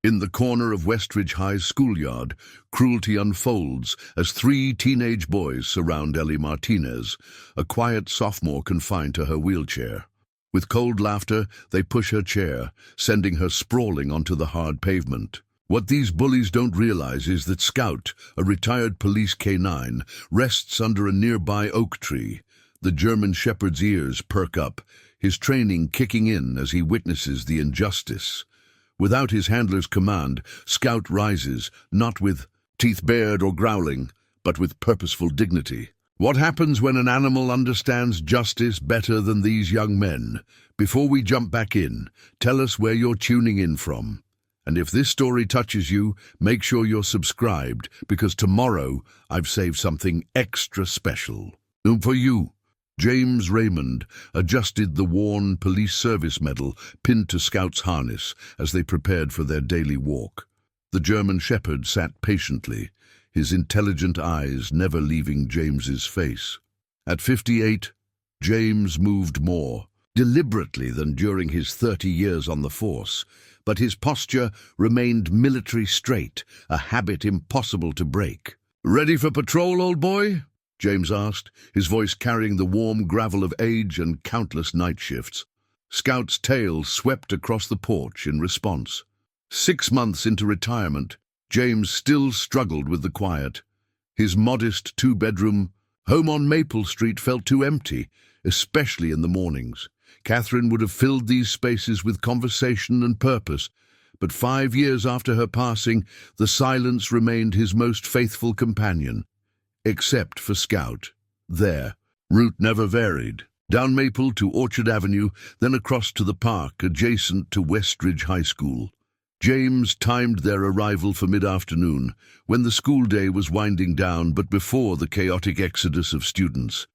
In the corner of Westridge High's schoolyard, cruelty unfolds as three teenage boys surround Ellie Martinez, a quiet sophomore confined to her wheelchair. With cold laughter, they push her chair, sending her sprawling onto the hard pavement. What these bullies don't realize is that Scout, a retired police canine, rests under a nearby oak tree. The German shepherd's ears perk up, his training kicking in as he witnesses the injustice. Without his handler's command, Scout rises, not with teeth bared or growling, but with purposeful dignity. What happens when an animal understands justice better than these young men? Before we jump back in, tell us where you're tuning in from. And if this story touches you, make sure you're subscribed, because tomorrow I've saved something extra special. And for you, James Raymond adjusted the worn police service medal pinned to Scout's harness as they prepared for their daily walk. The German shepherd sat patiently, his intelligent eyes never leaving James's face. At 58, James moved more deliberately than during his 30 years on the force, but his posture remained military straight, a habit impossible to break. "Ready for patrol, old boy?" James asked, his voice carrying the warm gravel of age and countless night shifts. Scout's tail swept across the porch in response. 6 months into retirement, James still struggled with the quiet. His modest two-bedroom home on Maple Street felt too empty, especially in the mornings. Catherine would have filled these spaces with conversation and purpose, but 5 years after her passing, the silence remained his most faithful companion. Except for Scout. Their route never varied. Down Maple to Orchard Avenue, then across to the park adjacent to Westridge High School. James timed their arrival for mid-afternoon, when the school day was winding down but before the chaotic exodus of students.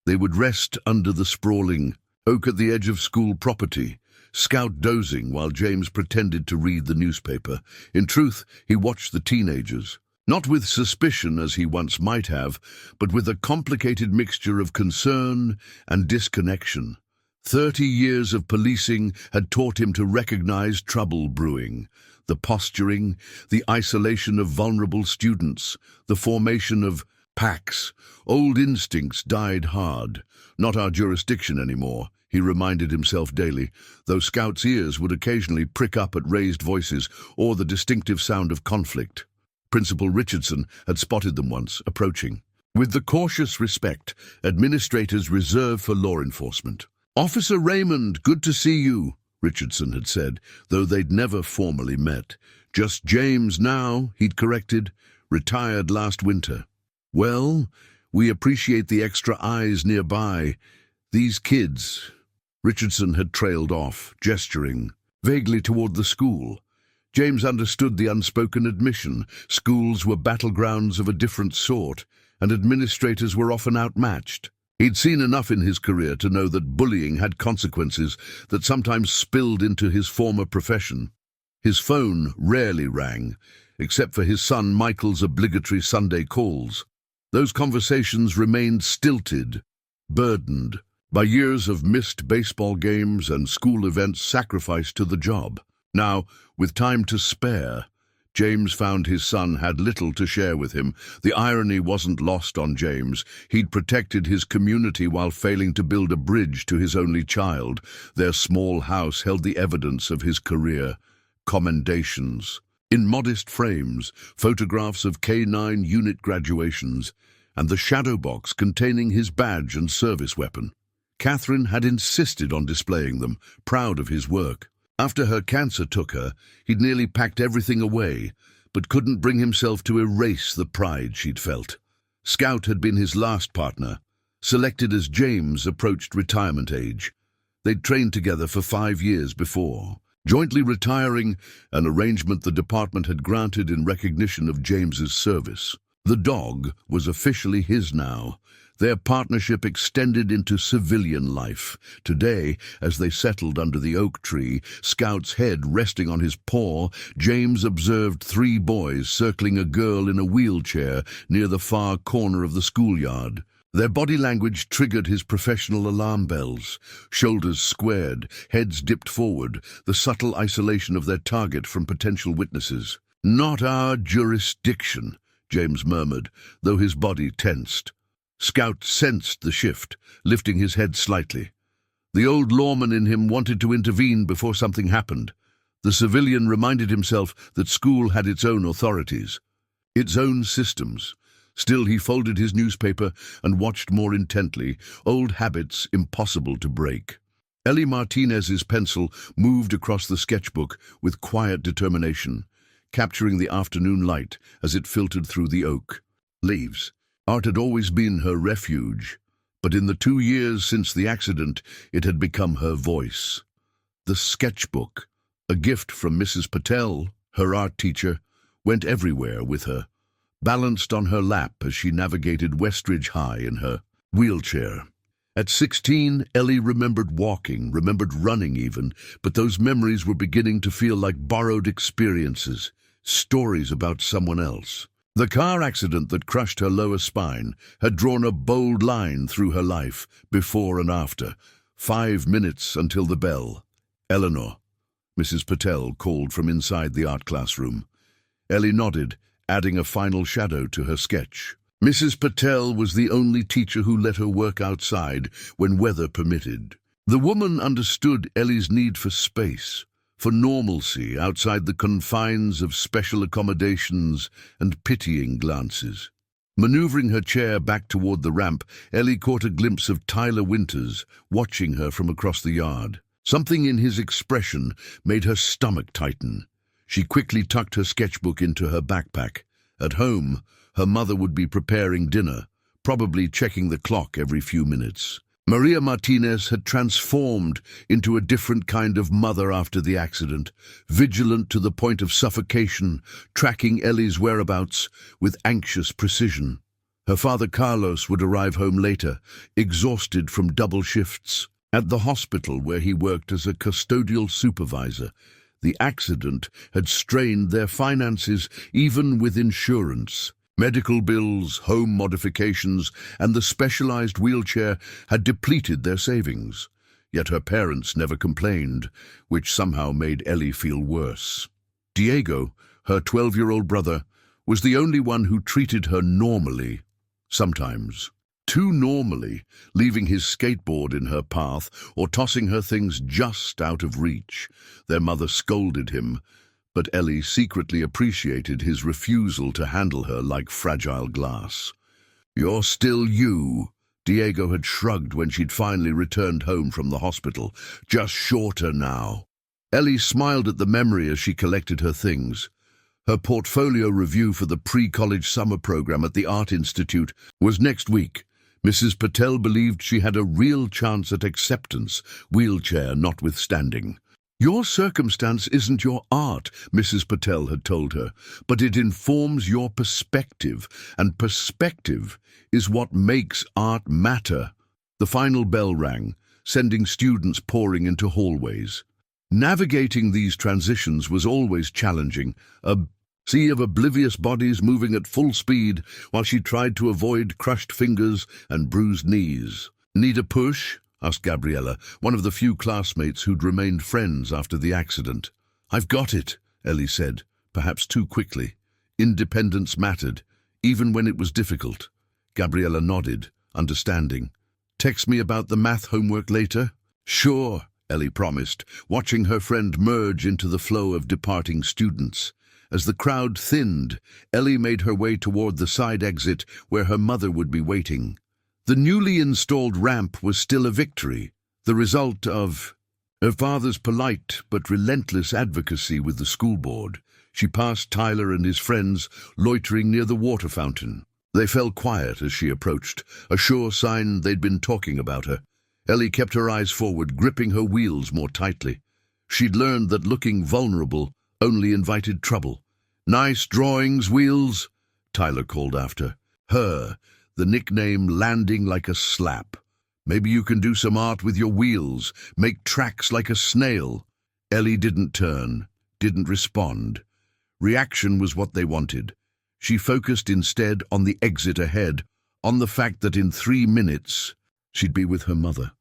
They would rest under the sprawling oak at the edge of school property, Scout dozing while James pretended to read the newspaper. In truth, he watched the teenagers. Not with suspicion as he once might have, but with a complicated mixture of concern and disconnection. 30 years of policing had taught him to recognize trouble brewing. The posturing, the isolation of vulnerable students, the formation of packs. Old instincts died hard. Not our jurisdiction anymore, he reminded himself daily, though Scout's ears would occasionally prick up at raised voices or the distinctive sound of conflict. Principal Richardson had spotted them once, approaching. With the cautious respect administrators reserve for law enforcement. "Officer Raymond, good to see you," Richardson had said, though they'd never formally met. "Just James now," he'd corrected, "retired last winter." "Well, we appreciate the extra eyes nearby. These kids." Richardson had trailed off, gesturing vaguely toward the school. James understood the unspoken admission. Schools were battlegrounds of a different sort, and administrators were often outmatched. He'd seen enough in his career to know that bullying had consequences that sometimes spilled into his former profession. His phone rarely rang, except for his son Michael's obligatory Sunday calls. Those conversations remained stilted, burdened by years of missed baseball games and school events sacrificed to the job. Now, with time to spare, James found his son had little to share with him. The irony wasn't lost on James. He'd protected his community while failing to build a bridge to his only child. Their small house held the evidence of his career. Commendations. In modest frames, photographs of K-9 unit graduations, and the shadow box containing his badge and service weapon. Catherine had insisted on displaying them, proud of his work. After her cancer took her, he'd nearly packed everything away, but couldn't bring himself to erase the pride she'd felt. Scout had been his last partner, selected as James approached retirement age. They'd trained together for 5 years before, jointly retiring, an arrangement the department had granted in recognition of James's service. The dog was officially his now. Their partnership extended into civilian life. Today, as they settled under the oak tree, Scout's head resting on his paw, James observed 3 boys circling a girl in a wheelchair near the far corner of the schoolyard. Their body language triggered his professional alarm bells. Shoulders squared, heads dipped forward, the subtle isolation of their target from potential witnesses. "Not our jurisdiction," James murmured, though his body tensed. Scout sensed the shift, lifting his head slightly. The old lawman in him wanted to intervene before something happened. The civilian reminded himself that school had its own authorities, its own systems. Still, he folded his newspaper and watched more intently, old habits impossible to break. Ellie Martinez's pencil moved across the sketchbook with quiet determination, capturing the afternoon light as it filtered through the oak leaves. Art had always been her refuge, but in the 2 years since the accident, it had become her voice. The sketchbook, a gift from Mrs. Patel, her art teacher, went everywhere with her, balanced on her lap as she navigated Westridge High in her wheelchair. At 16, Ellie remembered walking, remembered running even, but those memories were beginning to feel like borrowed experiences, stories about someone else. The car accident that crushed her lower spine had drawn a bold line through her life, before and after. 5 minutes until the bell. "Eleanor," Mrs. Patel called from inside the art classroom. Ellie nodded, adding a final shadow to her sketch. Mrs. Patel was the only teacher who let her work outside when weather permitted. The woman understood Ellie's need for space, for normalcy outside the confines of special accommodations and pitying glances. Maneuvering her chair back toward the ramp, Ellie caught a glimpse of Tyler Winters watching her from across the yard. Something in his expression made her stomach tighten. She quickly tucked her sketchbook into her backpack. At home, her mother would be preparing dinner, probably checking the clock every few minutes. Maria Martinez had transformed into a different kind of mother after the accident, vigilant to the point of suffocation, tracking Ellie's whereabouts with anxious precision. Her father Carlos would arrive home later, exhausted from double shifts. At the hospital where he worked as a custodial supervisor, the accident had strained their finances even with insurance. Medical bills, home modifications, and the specialized wheelchair had depleted their savings. Yet her parents never complained, which somehow made Ellie feel worse. Diego, her 12-year-old brother, was the only one who treated her normally, sometimes. Too normally, leaving his skateboard in her path or tossing her things just out of reach. Their mother scolded him, but Ellie secretly appreciated his refusal to handle her like fragile glass. "You're still you," Diego had shrugged when she'd finally returned home from the hospital. "Just shorter now." Ellie smiled at the memory as she collected her things. Her portfolio review for the pre-college summer program at the Art Institute was next week. Mrs. Patel believed she had a real chance at acceptance, wheelchair notwithstanding. "Your circumstance isn't your art," Mrs. Patel had told her, "but it informs your perspective, and perspective is what makes art matter." The final bell rang, sending students pouring into hallways. Navigating these transitions was always challenging, a sea of oblivious bodies moving at full speed while she tried to avoid crushed fingers and bruised knees. "Need a push?" asked Gabriella, one of the few classmates who'd remained friends after the accident. "I've got it," Ellie said, perhaps too quickly. Independence mattered, even when it was difficult. Gabriella nodded, understanding. "Text me about the math homework later?" "Sure," Ellie promised, watching her friend merge into the flow of departing students. As the crowd thinned, Ellie made her way toward the side exit where her mother would be waiting. The newly installed ramp was still a victory, the result of her father's polite but relentless advocacy with the school board. She passed Tyler and his friends loitering near the water fountain. They fell quiet as she approached, a sure sign they'd been talking about her. Ellie kept her eyes forward, gripping her wheels more tightly. She'd learned that looking vulnerable only invited trouble. "Nice drawings, Wheels," Tyler called after. Her, the nickname landing like a slap. "Maybe you can do some art with your wheels, make tracks like a snail." Ellie didn't turn, didn't respond. Reaction was what they wanted. She focused instead on the exit ahead, on the fact that in 3 minutes she'd be with her mother.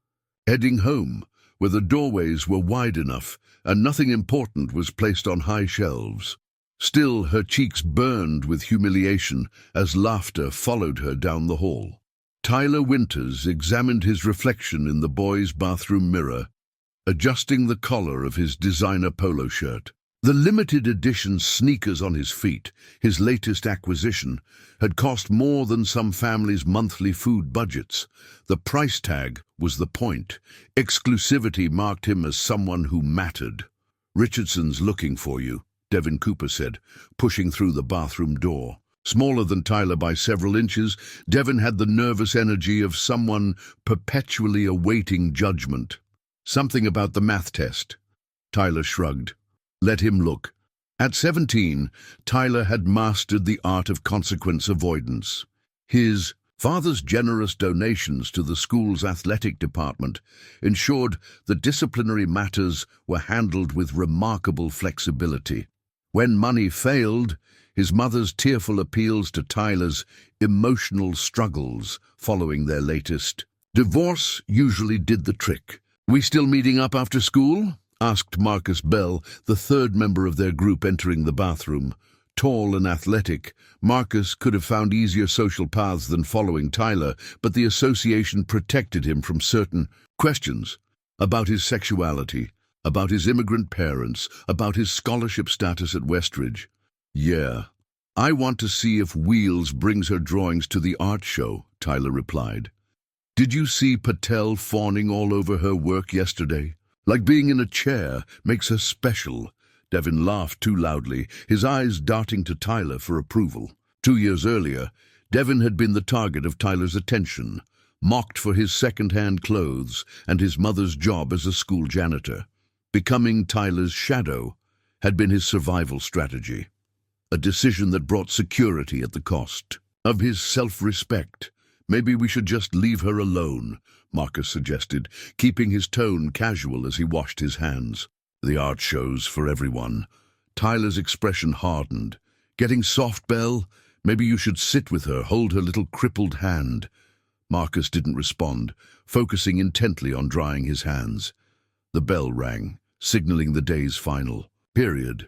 Heading home, where the doorways were wide enough and nothing important was placed on high shelves. Still, her cheeks burned with humiliation as laughter followed her down the hall. Tyler Winters examined his reflection in the boys' bathroom mirror, adjusting the collar of his designer polo shirt. The limited edition sneakers on his feet, his latest acquisition, had cost more than some families' monthly food budgets. The price tag was the point. Exclusivity marked him as someone who mattered. "Richardson's looking for you," Devin Cooper said, pushing through the bathroom door. Smaller than Tyler by several inches, Devin had the nervous energy of someone perpetually awaiting judgment. "Something about the math test." Tyler shrugged. Let him look. At 17, Tyler had mastered the art of consequence avoidance. His father's generous donations to the school's athletic department ensured that disciplinary matters were handled with remarkable flexibility. When money failed, his mother's tearful appeals to Tyler's emotional struggles following their latest divorce usually did the trick. "We still meeting up after school?" asked Marcus Bell, the third member of their group entering the bathroom. Tall and athletic, Marcus could have found easier social paths than following Tyler, but the association protected him from certain questions about his sexuality, about his immigrant parents, about his scholarship status at Westridge. "Yeah, I want to see if Wheels brings her drawings to the art show," Tyler replied. "Did you see Patel fawning all over her work yesterday? Like being in a chair makes her special." Devin laughed too loudly, his eyes darting to Tyler for approval. 2 years earlier, Devin had been the target of Tyler's attention, mocked for his second-hand clothes and his mother's job as a school janitor. Becoming Tyler's shadow had been his survival strategy, a decision that brought security at the cost of his self-respect. "Maybe we should just leave her alone," Marcus suggested, keeping his tone casual as he washed his hands. "The art show's for everyone." Tyler's expression hardened. "Getting soft, Belle? Maybe you should sit with her, hold her little crippled hand." Marcus didn't respond, focusing intently on drying his hands. The bell rang, signaling the day's final period.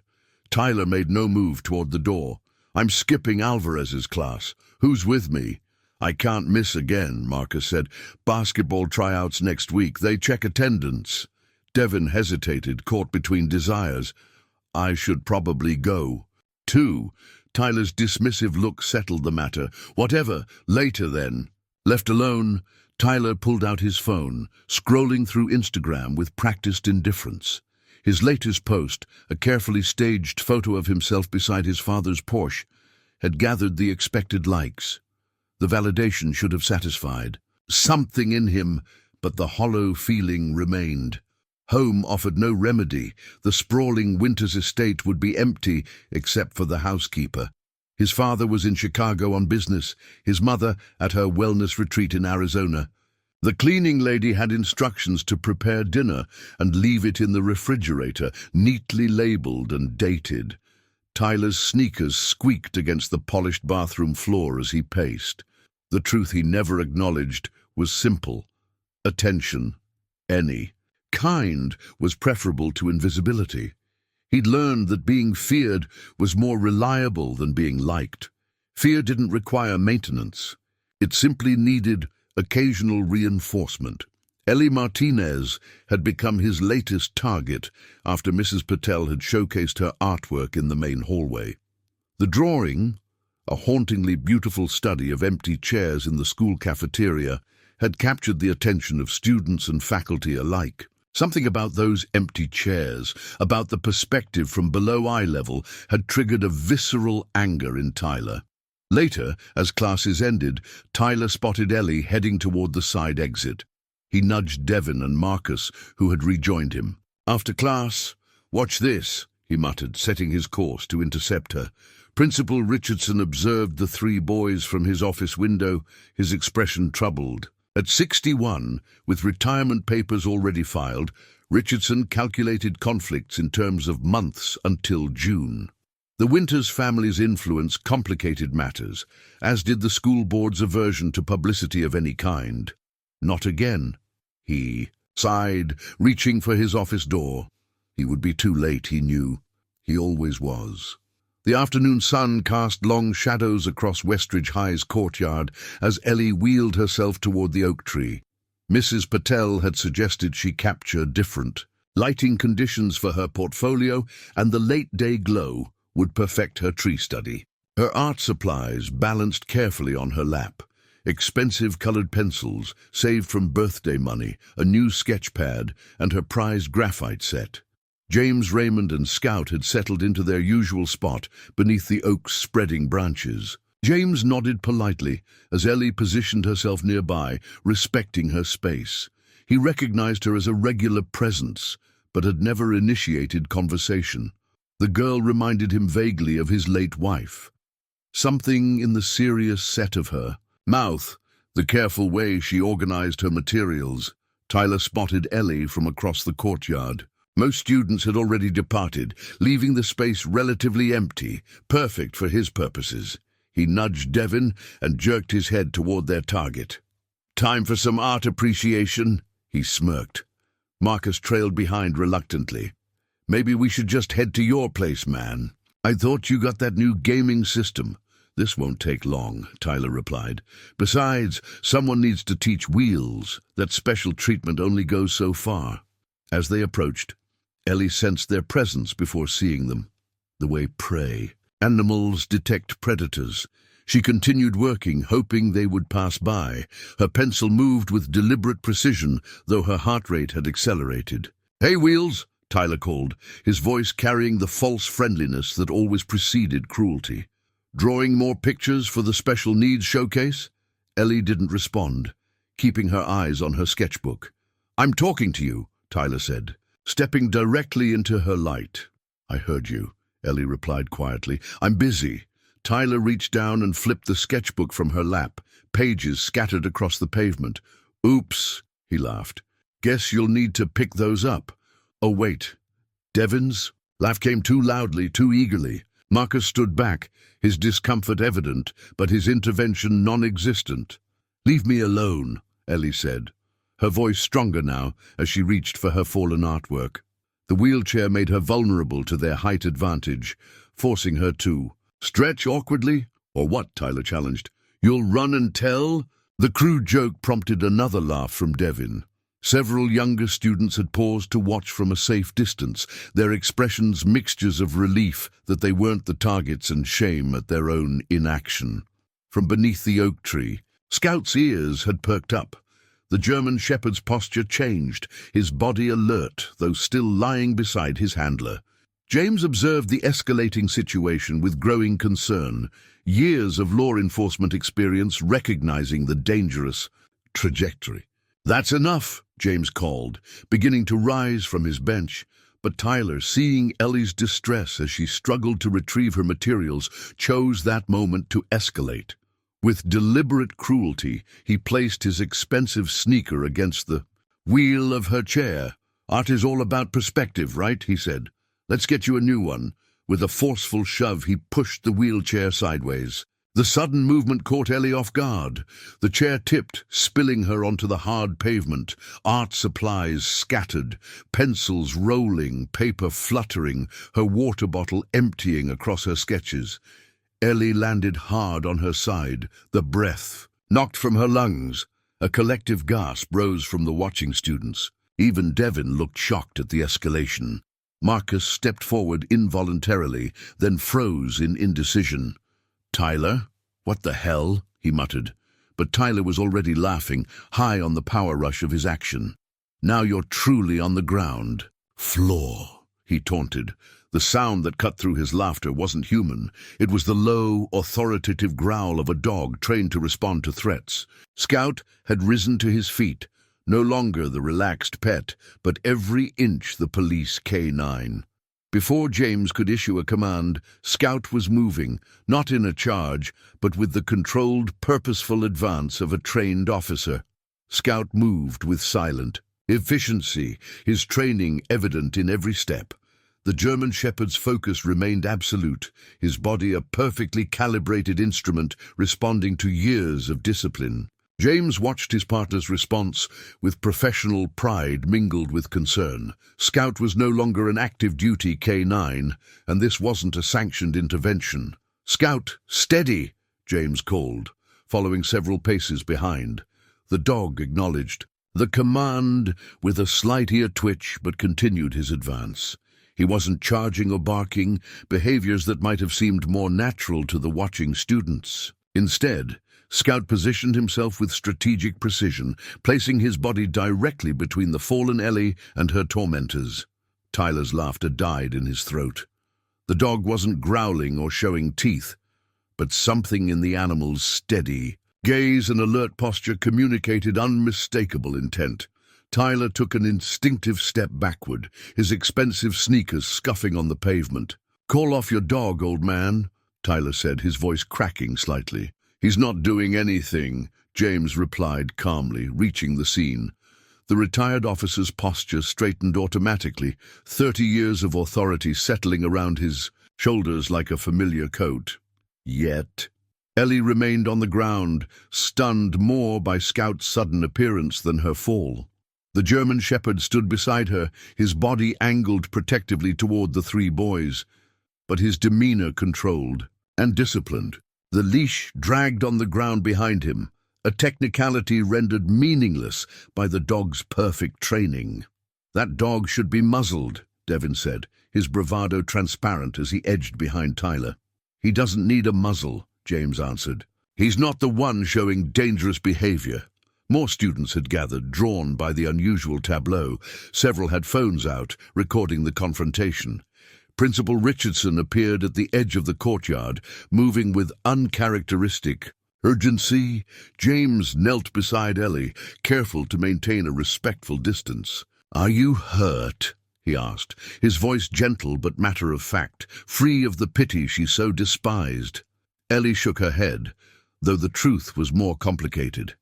Tyler made no move toward the door. "I'm skipping Alvarez's class. Who's with me?" "I can't miss again," Marcus said. "Basketball tryouts next week. They check attendance." Devin hesitated, caught between desires. "I should probably go, too." Tyler's dismissive look settled the matter. "Whatever, later then." Left alone, Tyler pulled out his phone, scrolling through Instagram with practiced indifference. His latest post, a carefully staged photo of himself beside his father's Porsche, had gathered the expected likes. The validation should have satisfied something in him, but the hollow feeling remained. Home offered no remedy. The sprawling Winters estate would be empty except for the housekeeper. His father was in Chicago on business, his mother at her wellness retreat in Arizona. The cleaning lady had instructions to prepare dinner and leave it in the refrigerator, neatly labeled and dated. Tyler's sneakers squeaked against the polished bathroom floor as he paced. The truth he never acknowledged was simple. Attention, any kind, was preferable to invisibility. He'd learned that being feared was more reliable than being liked. Fear didn't require maintenance. It simply needed occasional reinforcement. Ellie Martinez had become his latest target after Mrs. Patel had showcased her artwork in the main hallway. The drawing, a hauntingly beautiful study of empty chairs in the school cafeteria, had captured the attention of students and faculty alike. Something about those empty chairs, about the perspective from below eye level, had triggered a visceral anger in Tyler. Later, as classes ended, Tyler spotted Ellie heading toward the side exit. He nudged Devin and Marcus, who had rejoined him. "After class, watch this," he muttered, setting his course to intercept her. Principal Richardson observed the three boys from his office window, his expression troubled. At 61, with retirement papers already filed, Richardson calculated conflicts in terms of months until June. The Winters family's influence complicated matters, as did the school board's aversion to publicity of any kind. Not again, he sighed, reaching for his office door. He would be too late, he knew. He always was. The afternoon sun cast long shadows across Westridge High's courtyard as Ellie wheeled herself toward the oak tree. Mrs. Patel had suggested she capture different lighting conditions for her portfolio, and the late-day glow would perfect her tree study. Her art supplies balanced carefully on her lap. Expensive colored pencils, saved from birthday money, a new sketch pad, and her prized graphite set. James, Raymond, and Scout had settled into their usual spot beneath the oak's spreading branches. James nodded politely as Ellie positioned herself nearby, respecting her space. He recognized her as a regular presence, but had never initiated conversation. The girl reminded him vaguely of his late wife. Something in the serious set of her mouth, the careful way she organized her materials. Tyler spotted Ellie from across the courtyard. Most students had already departed, leaving the space relatively empty, perfect for his purposes. He nudged Devin and jerked his head toward their target. "Time for some art appreciation," he smirked. Marcus trailed behind reluctantly. "Maybe we should just head to your place, man." "I thought you got that new gaming system." "This won't take long," Tyler replied. "Besides, someone needs to teach Wheels. That special treatment only goes so far." As they approached, Ellie sensed their presence before seeing them. The way prey. Animals detect predators. She continued working, hoping they would pass by. Her pencil moved with deliberate precision, though her heart rate had accelerated. "Hey, Wheels," Tyler called, his voice carrying the false friendliness that always preceded cruelty. "Drawing more pictures for the special needs showcase?" Ellie didn't respond, keeping her eyes on her sketchbook. "I'm talking to you," Tyler said, stepping directly into her light. "I heard you," Ellie replied quietly. "I'm busy." Tyler reached down and flipped the sketchbook from her lap, pages scattered across the pavement. "Oops," he laughed. "Guess you'll need to pick those up." "Oh, wait. Devin's?" Laugh came too loudly, too eagerly. Marcus stood back, his discomfort evident, but his intervention non-existent. "Leave me alone," Ellie said, her voice stronger now as she reached for her fallen artwork. The wheelchair made her vulnerable to their height advantage, forcing her to stretch awkwardly. "Or what?" Tyler challenged. "You'll run and tell?" The crude joke prompted another laugh from Devin. Several younger students had paused to watch from a safe distance, their expressions mixtures of relief that they weren't the targets and shame at their own inaction. From beneath the oak tree, Scout's ears had perked up. The German shepherd's posture changed, his body alert, though still lying beside his handler. James observed the escalating situation with growing concern, years of law enforcement experience recognizing the dangerous trajectory. "That's enough," James called, beginning to rise from his bench. But Tyler, seeing Ellie's distress as she struggled to retrieve her materials, chose that moment to escalate. With deliberate cruelty, he placed his expensive sneaker against the wheel of her chair. "Art is all about perspective, right?" he said. "Let's get you a new one." With a forceful shove, he pushed the wheelchair sideways. The sudden movement caught Ellie off guard. The chair tipped, spilling her onto the hard pavement. Art supplies scattered, pencils rolling, paper fluttering, her water bottle emptying across her sketches. Ellie landed hard on her side, the breath knocked from her lungs. A collective gasp rose from the watching students. Even Devin looked shocked at the escalation. Marcus stepped forward involuntarily, then froze in indecision. "Tyler? What the hell?" he muttered. But Tyler was already laughing, high on the power rush of his action. "Now you're truly on the ground." "Floor," he taunted. The sound that cut through his laughter wasn't human. It was the low, authoritative growl of a dog trained to respond to threats. Scout had risen to his feet, no longer the relaxed pet, but every inch the police K9. Before James could issue a command, Scout was moving, not in a charge, but with the controlled, purposeful advance of a trained officer. Scout moved with silent efficiency, his training evident in every step. The German Shepherd's focus remained absolute, his body a perfectly calibrated instrument responding to years of discipline. James watched his partner's response with professional pride mingled with concern. Scout was no longer an active duty K9, and this wasn't a sanctioned intervention. "Scout, steady!" James called, following several paces behind. The dog acknowledged the command with a slight ear twitch but continued his advance. He wasn't charging or barking, behaviors that might have seemed more natural to the watching students. Instead, Scout positioned himself with strategic precision, placing his body directly between the fallen Ellie and her tormentors. Tyler's laughter died in his throat. The dog wasn't growling or showing teeth, but something in the animal's steady gaze and alert posture communicated unmistakable intent. Tyler took an instinctive step backward, his expensive sneakers scuffing on the pavement. "Call off your dog, old man," Tyler said, his voice cracking slightly. "He's not doing anything," James replied calmly, reaching the scene. The retired officer's posture straightened automatically, 30 years of authority settling around his shoulders like a familiar coat. Yet Ellie remained on the ground, stunned more by Scout's sudden appearance than her fall. The German Shepherd stood beside her, his body angled protectively toward the three boys, but his demeanor controlled and disciplined. The leash dragged on the ground behind him, a technicality rendered meaningless by the dog's perfect training. "That dog should be muzzled," Devin said, his bravado transparent as he edged behind Tyler. "He doesn't need a muzzle," James answered. "He's not the one showing dangerous behavior." More students had gathered, drawn by the unusual tableau. Several had phones out, recording the confrontation. Principal Richardson appeared at the edge of the courtyard, moving with uncharacteristic urgency. James knelt beside Ellie, careful to maintain a respectful distance. "Are you hurt?" he asked, his voice gentle but matter-of-fact, free of the pity she so despised. Ellie shook her head, though the truth was more complicated.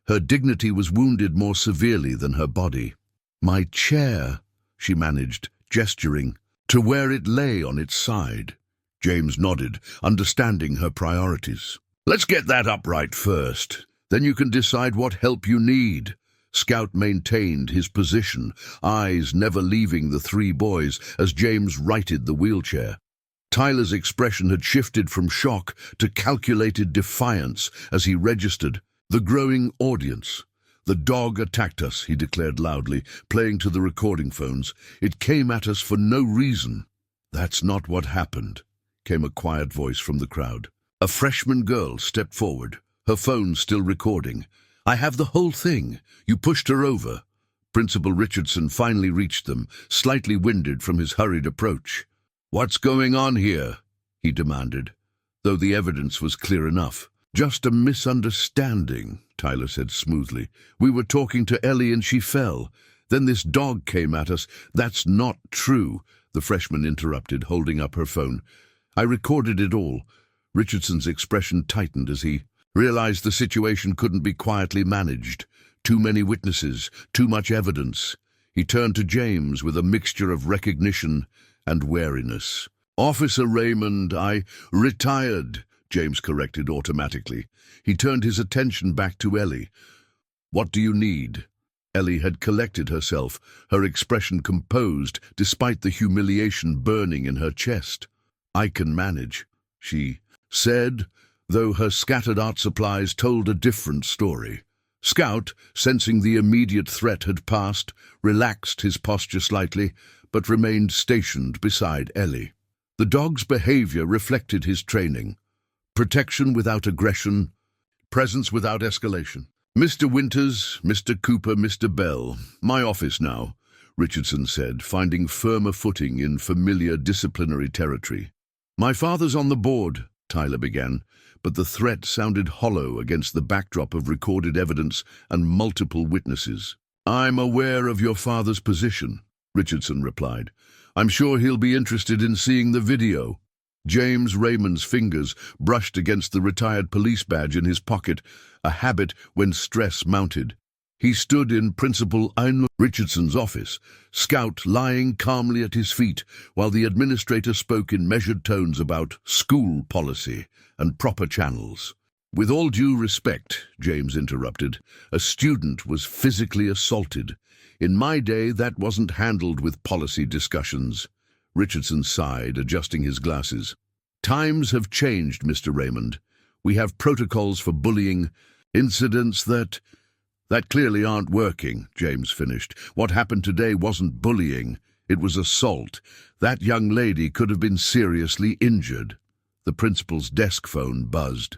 Her dignity was wounded more severely than her body. "My chair," she managed, gesturing to where it lay on its side. James nodded, understanding her priorities. "Let's get that upright first. Then you can decide what help you need." Scout maintained his position, eyes never leaving the three boys as James righted the wheelchair. Tyler's expression had shifted from shock to calculated defiance as he registered the growing audience. "The dog attacked us," he declared loudly, playing to the recording phones. "It came at us for no reason." "That's not what happened," came a quiet voice from the crowd. A freshman girl stepped forward, her phone still recording. "I have the whole thing. You pushed her over." Principal Richardson finally reached them, slightly winded from his hurried approach. "What's going on here?" he demanded, though the evidence was clear enough. "Just a misunderstanding," Tyler said smoothly. "We were talking to Ellie and she fell. Then this dog came at us." "That's not true," the freshman interrupted, holding up her phone. "I recorded it all." Richardson's expression tightened as he realized the situation couldn't be quietly managed. Too many witnesses, too much evidence. He turned to James with a mixture of recognition and wariness. "Officer Raymond, I retired," James corrected automatically. He turned his attention back to Ellie. "What do you need?" Ellie had collected herself, her expression composed despite the humiliation burning in her chest. "I can manage," she said, though her scattered art supplies told a different story. Scout, sensing the immediate threat had passed, relaxed his posture slightly, but remained stationed beside Ellie. The dog's behavior reflected his training. Protection without aggression, presence without escalation. "Mr. Winters, Mr. Cooper, Mr. Bell, my office now," Richardson said, finding firmer footing in familiar disciplinary territory. "My father's on the board," Tyler began, but the threat sounded hollow against the backdrop of recorded evidence and multiple witnesses. "I'm aware of your father's position," Richardson replied. "I'm sure he'll be interested in seeing the video." James Raymond's fingers brushed against the retired police badge in his pocket, a habit when stress mounted. He stood in Principal Richardson's office, Scout lying calmly at his feet, while the administrator spoke in measured tones about school policy and proper channels. "With all due respect," James interrupted, "a student was physically assaulted. In my day, that wasn't handled with policy discussions." Richardson sighed, adjusting his glasses. "Times have changed, Mr. Raymond. We have protocols for bullying, incidents that clearly aren't working," James finished. "What happened today wasn't bullying, it was assault. That young lady could have been seriously injured." The principal's desk phone buzzed.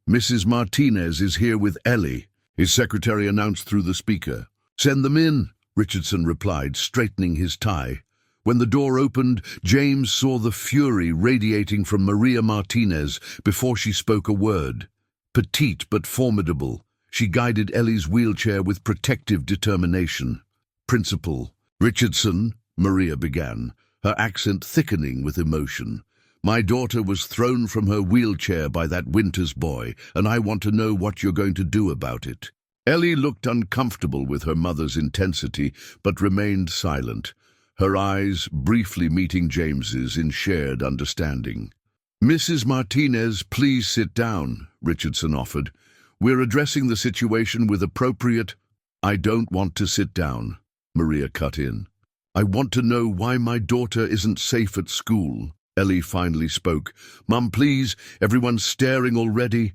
"Mrs. Martinez is here with Ellie," his secretary announced through the speaker. "Send them in," Richardson replied, straightening his tie. When the door opened, James saw the fury radiating from Maria Martinez before she spoke a word. Petite but formidable, she guided Ellie's wheelchair with protective determination. "Principal Richardson," Maria began, her accent thickening with emotion. "My daughter was thrown from her wheelchair by that Winters boy, and I want to know what you're going to do about it." Ellie looked uncomfortable with her mother's intensity, but remained silent, her eyes briefly meeting James's in shared understanding. "Mrs. Martinez, please sit down," Richardson offered. "We're addressing the situation with appropriate—" "I don't want to sit down," Maria cut in. "I want to know why my daughter isn't safe at school." Ellie finally spoke. "Mum, please, everyone's staring already."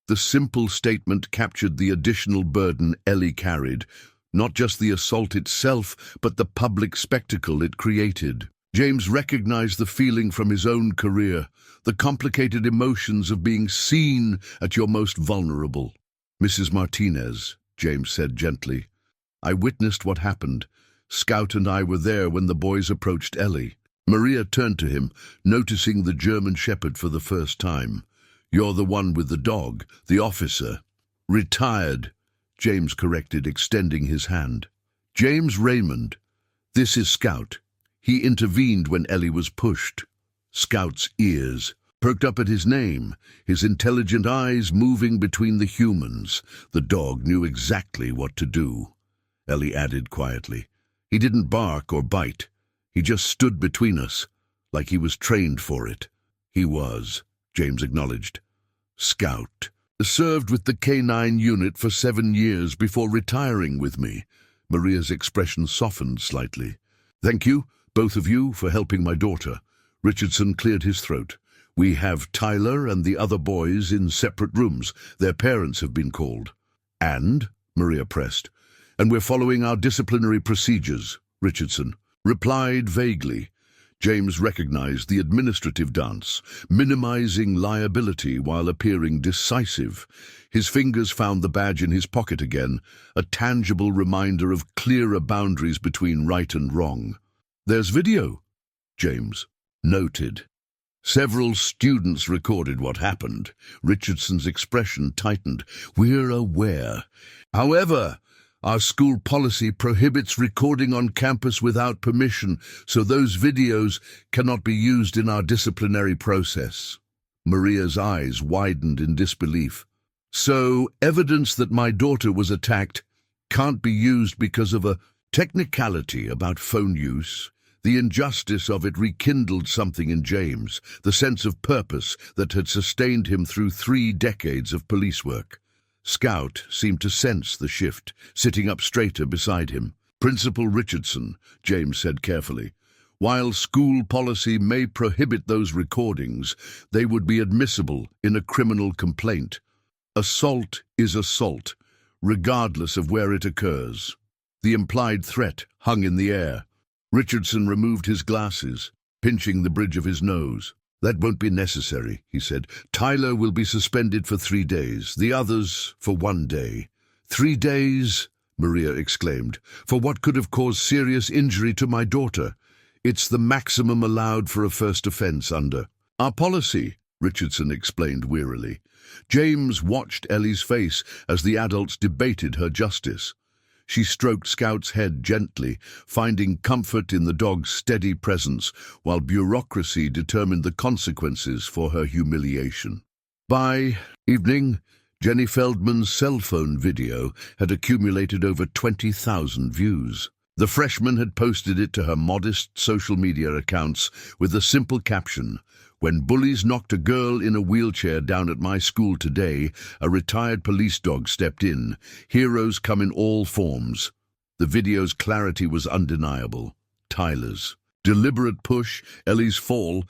The simple statement captured the additional burden Ellie carried, not just the assault itself, but the public spectacle it created. James recognized the feeling from his own career, the complicated emotions of being seen at your most vulnerable. "Mrs. Martinez," James said gently, "I witnessed what happened. Scout and I were there when the boys approached Ellie." Maria turned to him, noticing the German Shepherd for the first time. "You're the one with the dog, the officer." "Retired," James corrected, extending his hand. "James Raymond. This is Scout. He intervened when Ellie was pushed." Scout's ears perked up at his name, his intelligent eyes moving between the humans. The dog knew exactly what to do. Ellie added quietly, "He didn't bark or bite. He just stood between us, like he was trained for it." "He was," James acknowledged. "Scout served with the K-9 unit for 7 years before retiring with me." Maria's expression softened slightly. "Thank you, both of you, for helping my daughter." Richardson cleared his throat. "We have Tyler and the other boys in separate rooms. Their parents have been called." "And?" Maria pressed. "And we're following our disciplinary procedures," Richardson replied vaguely. James recognized the administrative dance, minimizing liability while appearing decisive. His fingers found the badge in his pocket again, a tangible reminder of clearer boundaries between right and wrong. "There's video," James noted. "Several students recorded what happened." Richardson's expression tightened. "We're aware. However, our school policy prohibits recording on campus without permission, so those videos cannot be used in our disciplinary process." Maria's eyes widened in disbelief. "So, evidence that my daughter was attacked can't be used because of a technicality about phone use?" The injustice of it rekindled something in James, the sense of purpose that had sustained him through 3 decades of police work. Scout seemed to sense the shift, sitting up straighter beside him. "Principal Richardson," James said carefully, "while school policy may prohibit those recordings, they would be admissible in a criminal complaint. Assault is assault, regardless of where it occurs." The implied threat hung in the air. Richardson removed his glasses, pinching the bridge of his nose. "That won't be necessary," he said. "Tyler will be suspended for 3 days, the others for 1 day." "3 days?" Maria exclaimed. "For what could have caused serious injury to my daughter? It's the maximum allowed for a first offense under our policy," Richardson explained wearily. James watched Ellie's face as the adults debated her justice. She stroked Scout's head gently, finding comfort in the dog's steady presence, while bureaucracy determined the consequences for her humiliation. By evening, Jenny Feldman's cell phone video had accumulated over 20,000 views. The freshman had posted it to her modest social media accounts with a simple caption, "When bullies knocked a girl in a wheelchair down at my school today, a retired police dog stepped in. Heroes come in all forms." The video's clarity was undeniable. Tyler's deliberate push, Ellie's fall,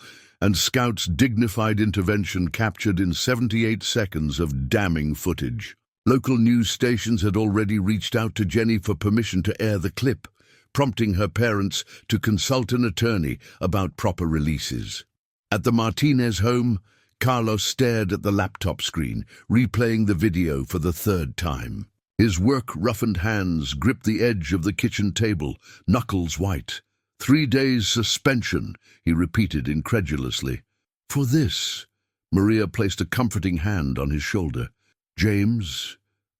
and Scout's dignified intervention captured in 78 seconds of damning footage. Local news stations had already reached out to Jenny for permission to air the clip, prompting her parents to consult an attorney about proper releases. At the Martinez home, Carlos stared at the laptop screen, replaying the video for the third time. His work-roughened hands gripped the edge of the kitchen table, knuckles white. 3 days suspension, he repeated incredulously. For this, Maria placed a comforting hand on his shoulder. James,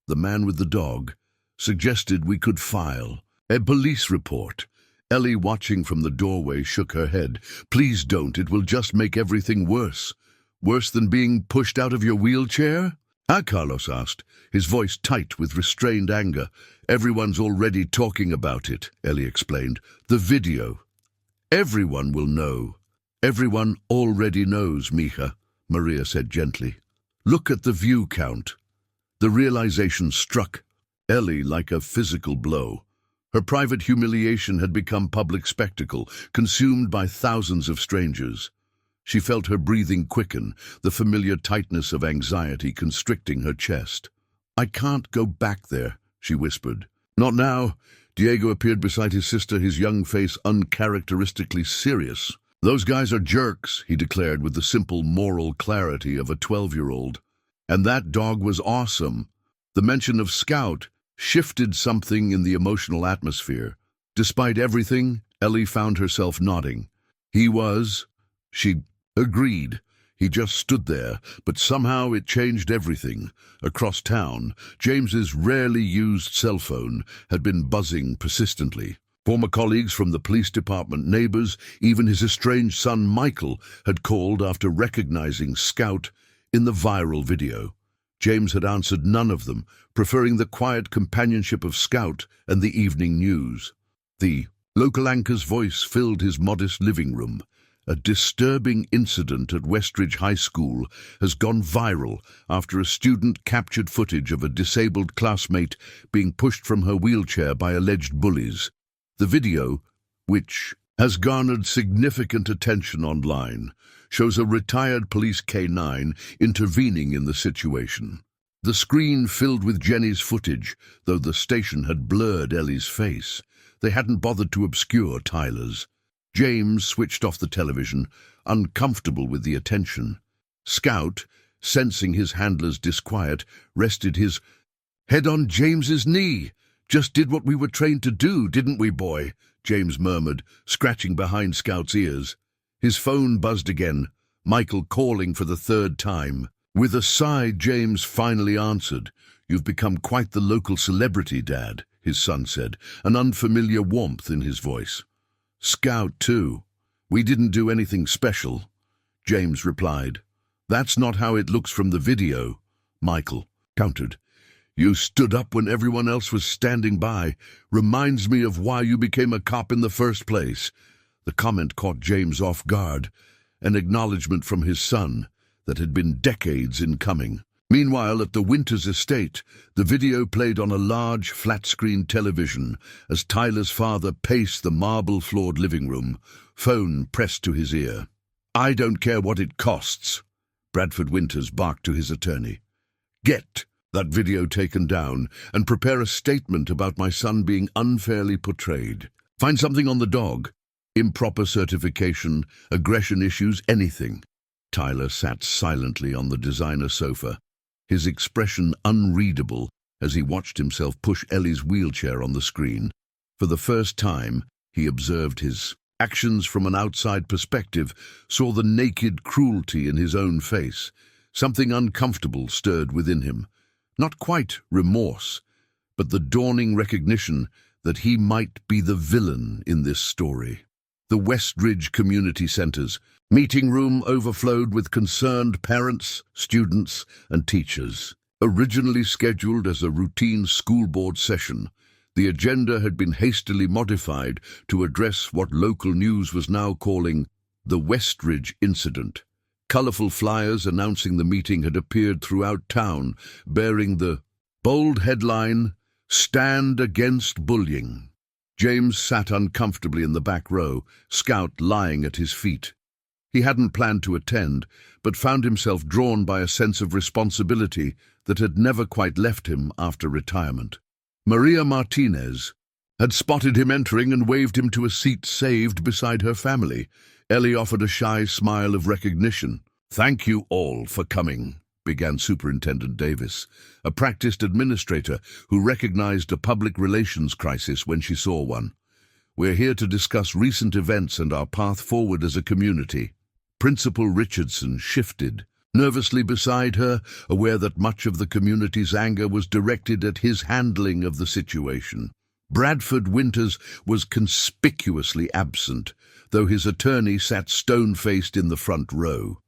the man with the dog, suggested we could file a police report. Ellie, watching from the doorway, shook her head. Please don't, it will just make everything worse. Worse than being pushed out of your wheelchair? Carlos asked, his voice tight with restrained anger. Everyone's already talking about it, Ellie explained. The video. Everyone will know. Everyone already knows, Mija, Maria said gently. Look at the view count. The realization struck Ellie like a physical blow. Her private humiliation had become public spectacle, consumed by thousands of strangers. She felt her breathing quicken, the familiar tightness of anxiety constricting her chest. I can't go back there, she whispered. Not now. Diego appeared beside his sister, his young face uncharacteristically serious. Those guys are jerks, he declared with the simple moral clarity of a 12-year-old. And that dog was awesome. The mention of Scout shifted something in the emotional atmosphere. Despite everything, Ellie found herself nodding. He was. She agreed. He just stood there, but somehow it changed everything. Across town, James's rarely used cell phone had been buzzing persistently. Former colleagues from the police department, neighbors, even his estranged son Michael had called after recognizing Scout in the viral video. James had answered none of them, preferring the quiet companionship of Scout and the evening news. The local anchor's voice filled his modest living room. A disturbing incident at Westridge High School has gone viral after a student captured footage of a disabled classmate being pushed from her wheelchair by alleged bullies. The video, which has garnered significant attention online, shows a retired police K-9 intervening in the situation. The screen filled with Jenny's footage, though the station had blurred Ellie's face. They hadn't bothered to obscure Tyler's. James switched off the television, uncomfortable with the attention. Scout, sensing his handler's disquiet, rested his head on James's knee. Just did what we were trained to do, didn't we, boy? James murmured, scratching behind Scout's ears. His phone buzzed again, Michael calling for the third time. With a sigh, James finally answered. You've become quite the local celebrity, Dad, his son said, an unfamiliar warmth in his voice. Scout, too. We didn't do anything special, James replied. That's not how it looks from the video, Michael countered. You stood up when everyone else was standing by. Reminds me of why you became a cop in the first place. The comment caught James off guard, an acknowledgement from his son that had been decades in coming. Meanwhile, at the Winters estate, the video played on a large, flat-screen television as Tyler's father paced the marble-floored living room, phone pressed to his ear. I don't care what it costs, Bradford Winters barked to his attorney. Get that video taken down and prepare a statement about my son being unfairly portrayed. Find something on the dog. Improper certification, aggression issues, anything. Tyler sat silently on the designer sofa, his expression unreadable as he watched himself push Ellie's wheelchair on the screen. For the first time, he observed his actions from an outside perspective, saw the naked cruelty in his own face. Something uncomfortable stirred within him. Not quite remorse, but the dawning recognition that he might be the villain in this story. The Westridge Community Center's meeting room overflowed with concerned parents, students, and teachers. Originally scheduled as a routine school board session, the agenda had been hastily modified to address what local news was now calling the Westridge incident. Colourful flyers announcing the meeting had appeared throughout town, bearing the bold headline, "Stand Against Bullying." James sat uncomfortably in the back row, Scout lying at his feet. He hadn't planned to attend, but found himself drawn by a sense of responsibility that had never quite left him after retirement. Maria Martinez had spotted him entering and waved him to a seat saved beside her family. Ellie offered a shy smile of recognition. "Thank you all for coming," began Superintendent Davis, a practiced administrator who recognized a public relations crisis when she saw one. "We're here to discuss recent events and our path forward as a community." Principal Richardson shifted, nervously beside her, aware that much of the community's anger was directed at his handling of the situation. Bradford Winters was conspicuously absent, though his attorney sat stone-faced in the front row.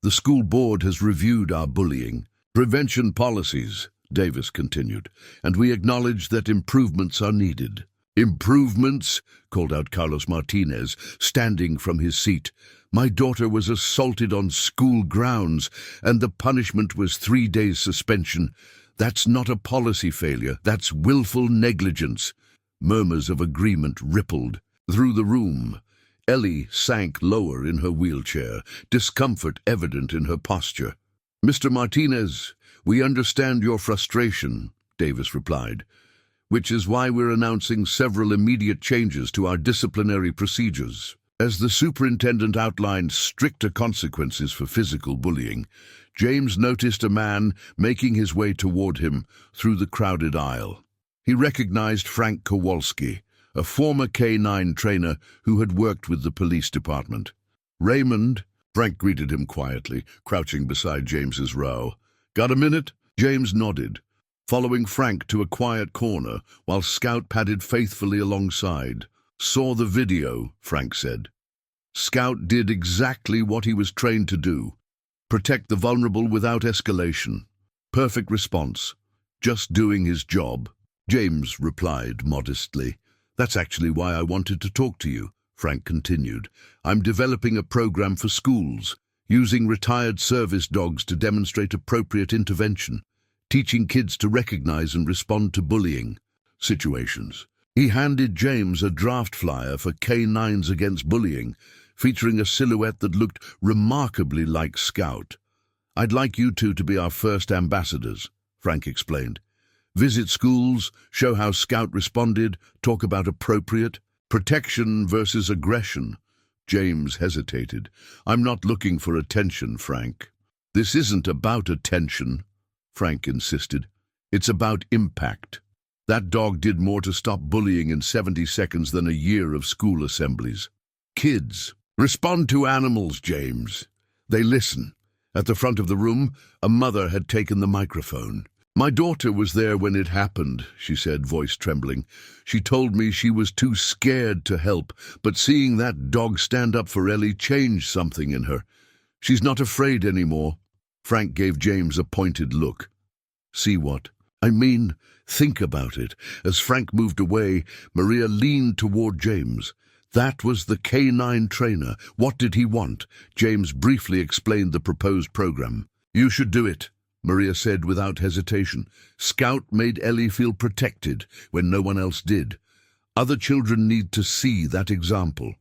"The school board has reviewed our bullying prevention policies," Davis continued, "and we acknowledge that improvements are needed." "Improvements?" called out Carlos Martinez, standing from his seat. "My daughter was assaulted on school grounds, and the punishment was 3 days suspension. That's not a policy failure, that's willful negligence." Murmurs of agreement rippled through the room. Ellie sank lower in her wheelchair, discomfort evident in her posture. "Mr. Martinez, we understand your frustration," Davis replied, "which is why we're announcing several immediate changes to our disciplinary procedures." As the superintendent outlined stricter consequences for physical bullying, James noticed a man making his way toward him through the crowded aisle. He recognized Frank Kowalski, a former K-9 trainer who had worked with the police department. "Raymond," Frank greeted him quietly, crouching beside James's row. "Got a minute?" James nodded, following Frank to a quiet corner while Scout padded faithfully alongside. "Saw the video," Frank said. Scout did exactly what he was trained to do. Protect the vulnerable without escalation. Perfect response. Just doing his job. James replied modestly. "That's actually why I wanted to talk to you," Frank continued. "I'm developing a program for schools, using retired service dogs to demonstrate appropriate intervention, teaching kids to recognize and respond to bullying situations." He handed James a draft flyer for K-9s Against Bullying, featuring a silhouette that looked remarkably like Scout. "I'd like you two to be our first ambassadors," Frank explained. "Visit schools, show how Scout responded, talk about appropriate protection versus aggression." James hesitated. "I'm not looking for attention, Frank." "This isn't about attention," Frank insisted. "It's about impact. That dog did more to stop bullying in 70 seconds than a year of school assemblies. Kids respond to animals, James. They listen." At the front of the room, a mother had taken the microphone. "My daughter was there when it happened," she said, voice trembling. "She told me she was too scared to help, but seeing that dog stand up for Ellie changed something in her. She's not afraid anymore." Frank gave James a pointed look. "See what? I mean, think about it." As Frank moved away, Maria leaned toward James. "That was the K-9 trainer. What did he want?" James briefly explained the proposed program. "You should do it," Maria said without hesitation. "Scout made Ellie feel protected when no one else did. Other children need to see that example."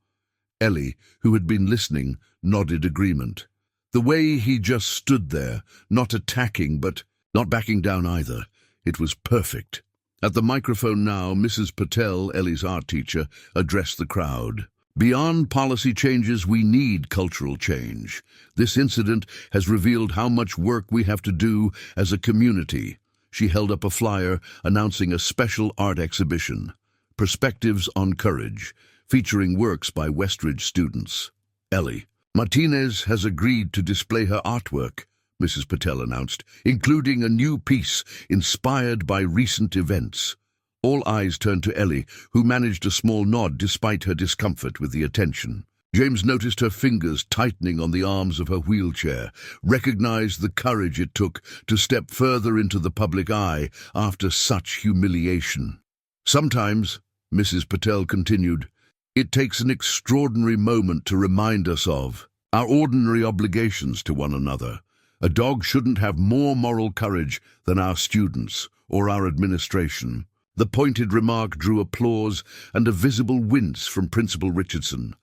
Ellie, who had been listening, nodded agreement. The way he just stood there, not attacking but not backing down either, it was perfect. At the microphone now, Mrs. Patel, Ellie's art teacher, addressed the crowd. "Beyond policy changes, we need cultural change. This incident has revealed how much work we have to do as a community." She held up a flyer announcing a special art exhibition, Perspectives on Courage, featuring works by Westridge students. "Ellie Martinez has agreed to display her artwork," Mrs. Patel announced, "including a new piece inspired by recent events." All eyes turned to Ellie, who managed a small nod despite her discomfort with the attention. James noticed her fingers tightening on the arms of her wheelchair, recognized the courage it took to step further into the public eye after such humiliation. Sometimes, Mrs. Patel continued, it takes an extraordinary moment to remind us of our ordinary obligations to one another. A dog shouldn't have more moral courage than our students or our administration. The pointed remark drew applause and a visible wince from Principal Richardson.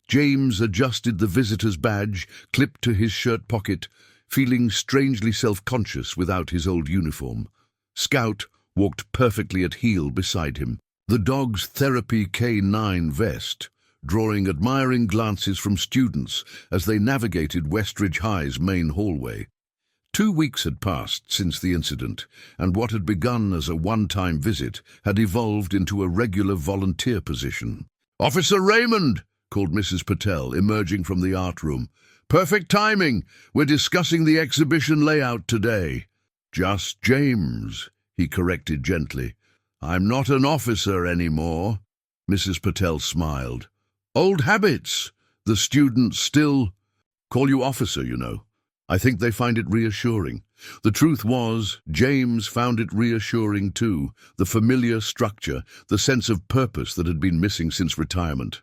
James adjusted the visitor's badge, clipped to his shirt pocket, feeling strangely self-conscious without his old uniform. Scout walked perfectly at heel beside him, the dog's therapy K9 vest, drawing admiring glances from students as they navigated Westridge High's main hallway. 2 weeks had passed since the incident, and what had begun as a one-time visit had evolved into a regular volunteer position. "Officer Raymond!" called Mrs. Patel, emerging from the art room. "Perfect timing! We're discussing the exhibition layout today." "Just James," he corrected gently. "I'm not an officer anymore." Mrs. Patel smiled. "Old habits. The students still call you officer, you know. I think they find it reassuring." The truth was, James found it reassuring too, the familiar structure, the sense of purpose that had been missing since retirement.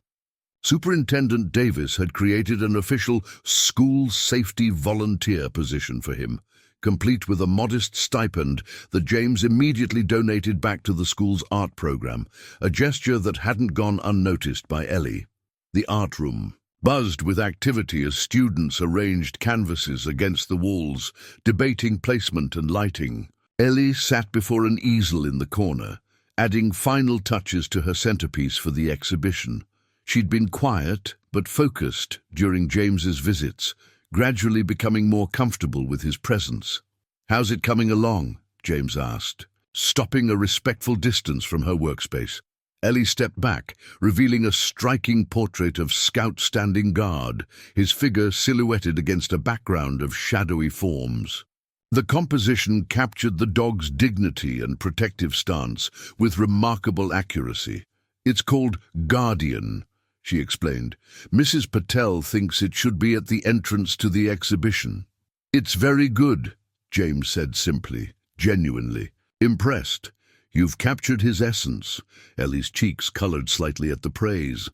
Superintendent Davis had created an official school safety volunteer position for him, complete with a modest stipend that James immediately donated back to the school's art program, a gesture that hadn't gone unnoticed by Ellie. The art room buzzed with activity as students arranged canvases against the walls, debating placement and lighting. Ellie sat before an easel in the corner, adding final touches to her centerpiece for the exhibition. She'd been quiet but focused during James's visits, gradually becoming more comfortable with his presence. "How's it coming along?" James asked, stopping a respectful distance from her workspace. Ellie stepped back, revealing a striking portrait of Scout standing guard, his figure silhouetted against a background of shadowy forms. The composition captured the dog's dignity and protective stance with remarkable accuracy. "It's called Guardian," she explained. "Mrs. Patel thinks it should be at the entrance to the exhibition." "It's very good," James said simply, genuinely impressed. "You've captured his essence." Ellie's cheeks colored slightly at the praise.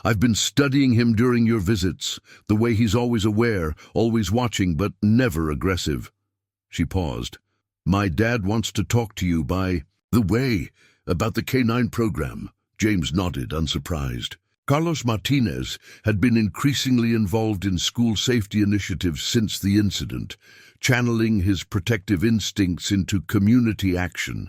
"I've been studying him during your visits, the way he's always aware, always watching, but never aggressive." She paused. "My dad wants to talk to you by the way, about the K9 program." James nodded, unsurprised. Carlos Martinez had been increasingly involved in school safety initiatives since the incident, channeling his protective instincts into community action.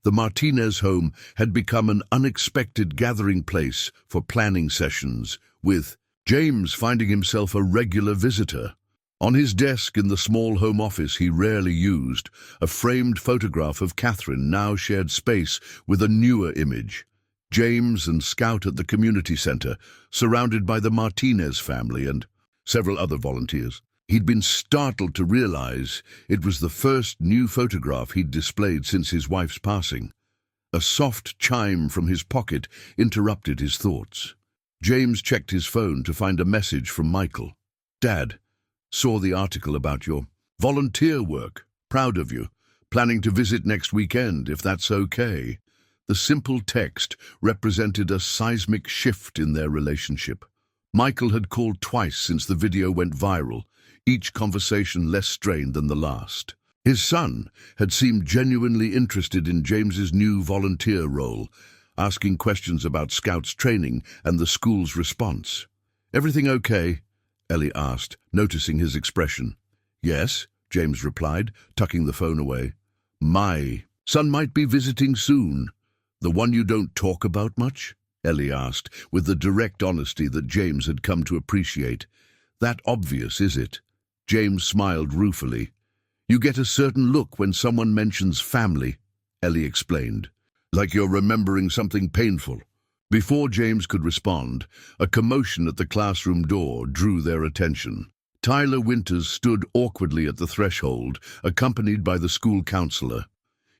The Martinez home had become an unexpected gathering place for planning sessions, with James finding himself a regular visitor. On his desk in the small home office he rarely used, a framed photograph of Catherine now shared space with a newer image. James and Scout at the community center, surrounded by the Martinez family and several other volunteers. He'd been startled to realize it was the first new photograph he'd displayed since his wife's passing. A soft chime from his pocket interrupted his thoughts. James checked his phone to find a message from Michael. "Dad, saw the article about your volunteer work. Proud of you. Planning to visit next weekend, if that's okay." The simple text represented a seismic shift in their relationship. Michael had called twice since the video went viral, each conversation less strained than the last. His son had seemed genuinely interested in James's new volunteer role, asking questions about Scout's training and the school's response. "Everything okay?" Ellie asked, noticing his expression. "Yes," James replied, tucking the phone away. "My son might be visiting soon. The one you don't talk about much?" Ellie asked, with the direct honesty that James had come to appreciate. "That obvious, is it?" James smiled ruefully. "You get a certain look when someone mentions family," Ellie explained, "like you're remembering something painful." Before James could respond, a commotion at the classroom door drew their attention. Tyler Winters stood awkwardly at the threshold, accompanied by the school counselor.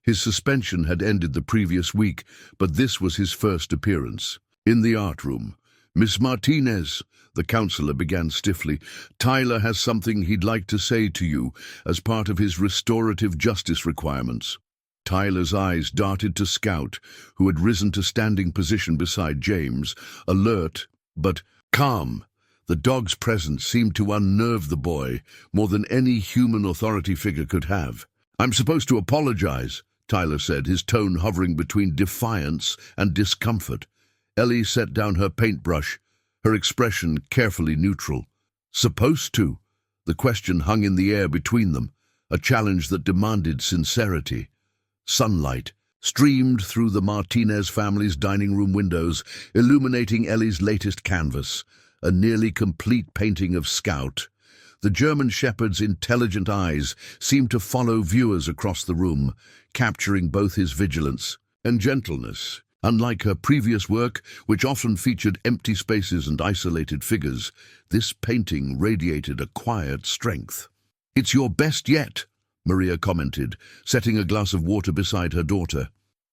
His suspension had ended the previous week, but this was his first appearance. In the art room, "Miss Martinez," the counselor began stiffly, "Tyler has something he'd like to say to you as part of his restorative justice requirements." Tyler's eyes darted to Scout, who had risen to standing position beside James, alert but calm. The dog's presence seemed to unnerve the boy more than any human authority figure could have. "I'm supposed to apologize," Tyler said, his tone hovering between defiance and discomfort. Ellie set down her paintbrush, her expression carefully neutral. "Supposed to?" The question hung in the air between them, a challenge that demanded sincerity. Sunlight streamed through the Martinez family's dining room windows, illuminating Ellie's latest canvas, a nearly complete painting of Scout. The German shepherd's intelligent eyes seemed to follow viewers across the room, capturing both his vigilance and gentleness. Unlike her previous work, which often featured empty spaces and isolated figures, this painting radiated a quiet strength. "It's your best yet," Maria commented, setting a glass of water beside her daughter.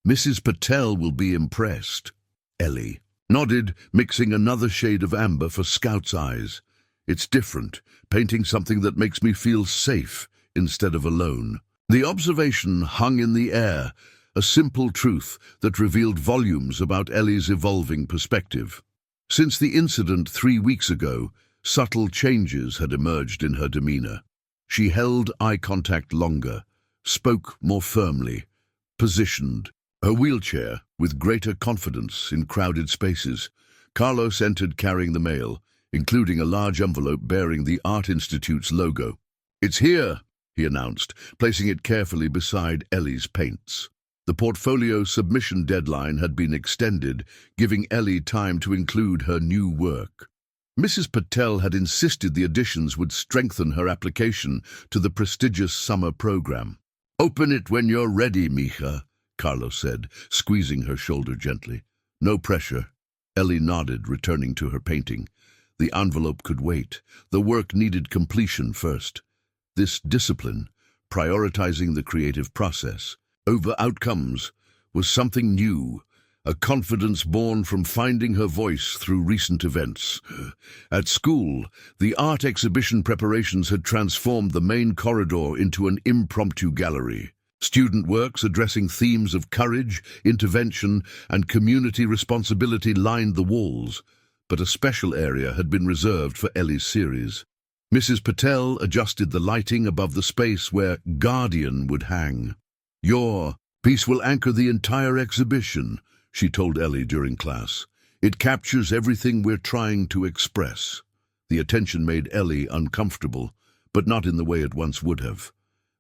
"Mrs. Patel will be impressed." Ellie nodded, mixing another shade of amber for Scout's eyes. "It's different, painting something that makes me feel safe instead of alone." The observation hung in the air, a simple truth that revealed volumes about Ellie's evolving perspective. Since the incident 3 weeks ago, subtle changes had emerged in her demeanor. She held eye contact longer, spoke more firmly, positioned her wheelchair with greater confidence in crowded spaces. Carlos entered carrying the mail, including a large envelope bearing the Art Institute's logo. "It's here," he announced, placing it carefully beside Ellie's paints. The portfolio submission deadline had been extended, giving Ellie time to include her new work. Mrs. Patel had insisted the additions would strengthen her application to the prestigious summer program. "Open it when you're ready, Mija," Carlos said, squeezing her shoulder gently. "No pressure." Ellie nodded, returning to her painting. The envelope could wait. The work needed completion first. This discipline, prioritizing the creative process over outcomes, was something new, a confidence born from finding her voice through recent events. At school, the art exhibition preparations had transformed the main corridor into an impromptu gallery. Student works addressing themes of courage, intervention, and community responsibility lined the walls, but a special area had been reserved for Ellie's series. Mrs. Patel adjusted the lighting above the space where Guardian would hang. "Your piece will anchor the entire exhibition," she told Ellie during class. "It captures everything we're trying to express." The attention made Ellie uncomfortable, but not in the way it once would have.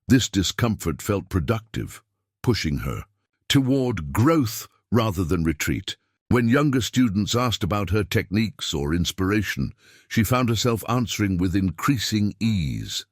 This discomfort felt productive, pushing her toward growth rather than retreat. When younger students asked about her techniques or inspiration, she found herself answering with increasing ease.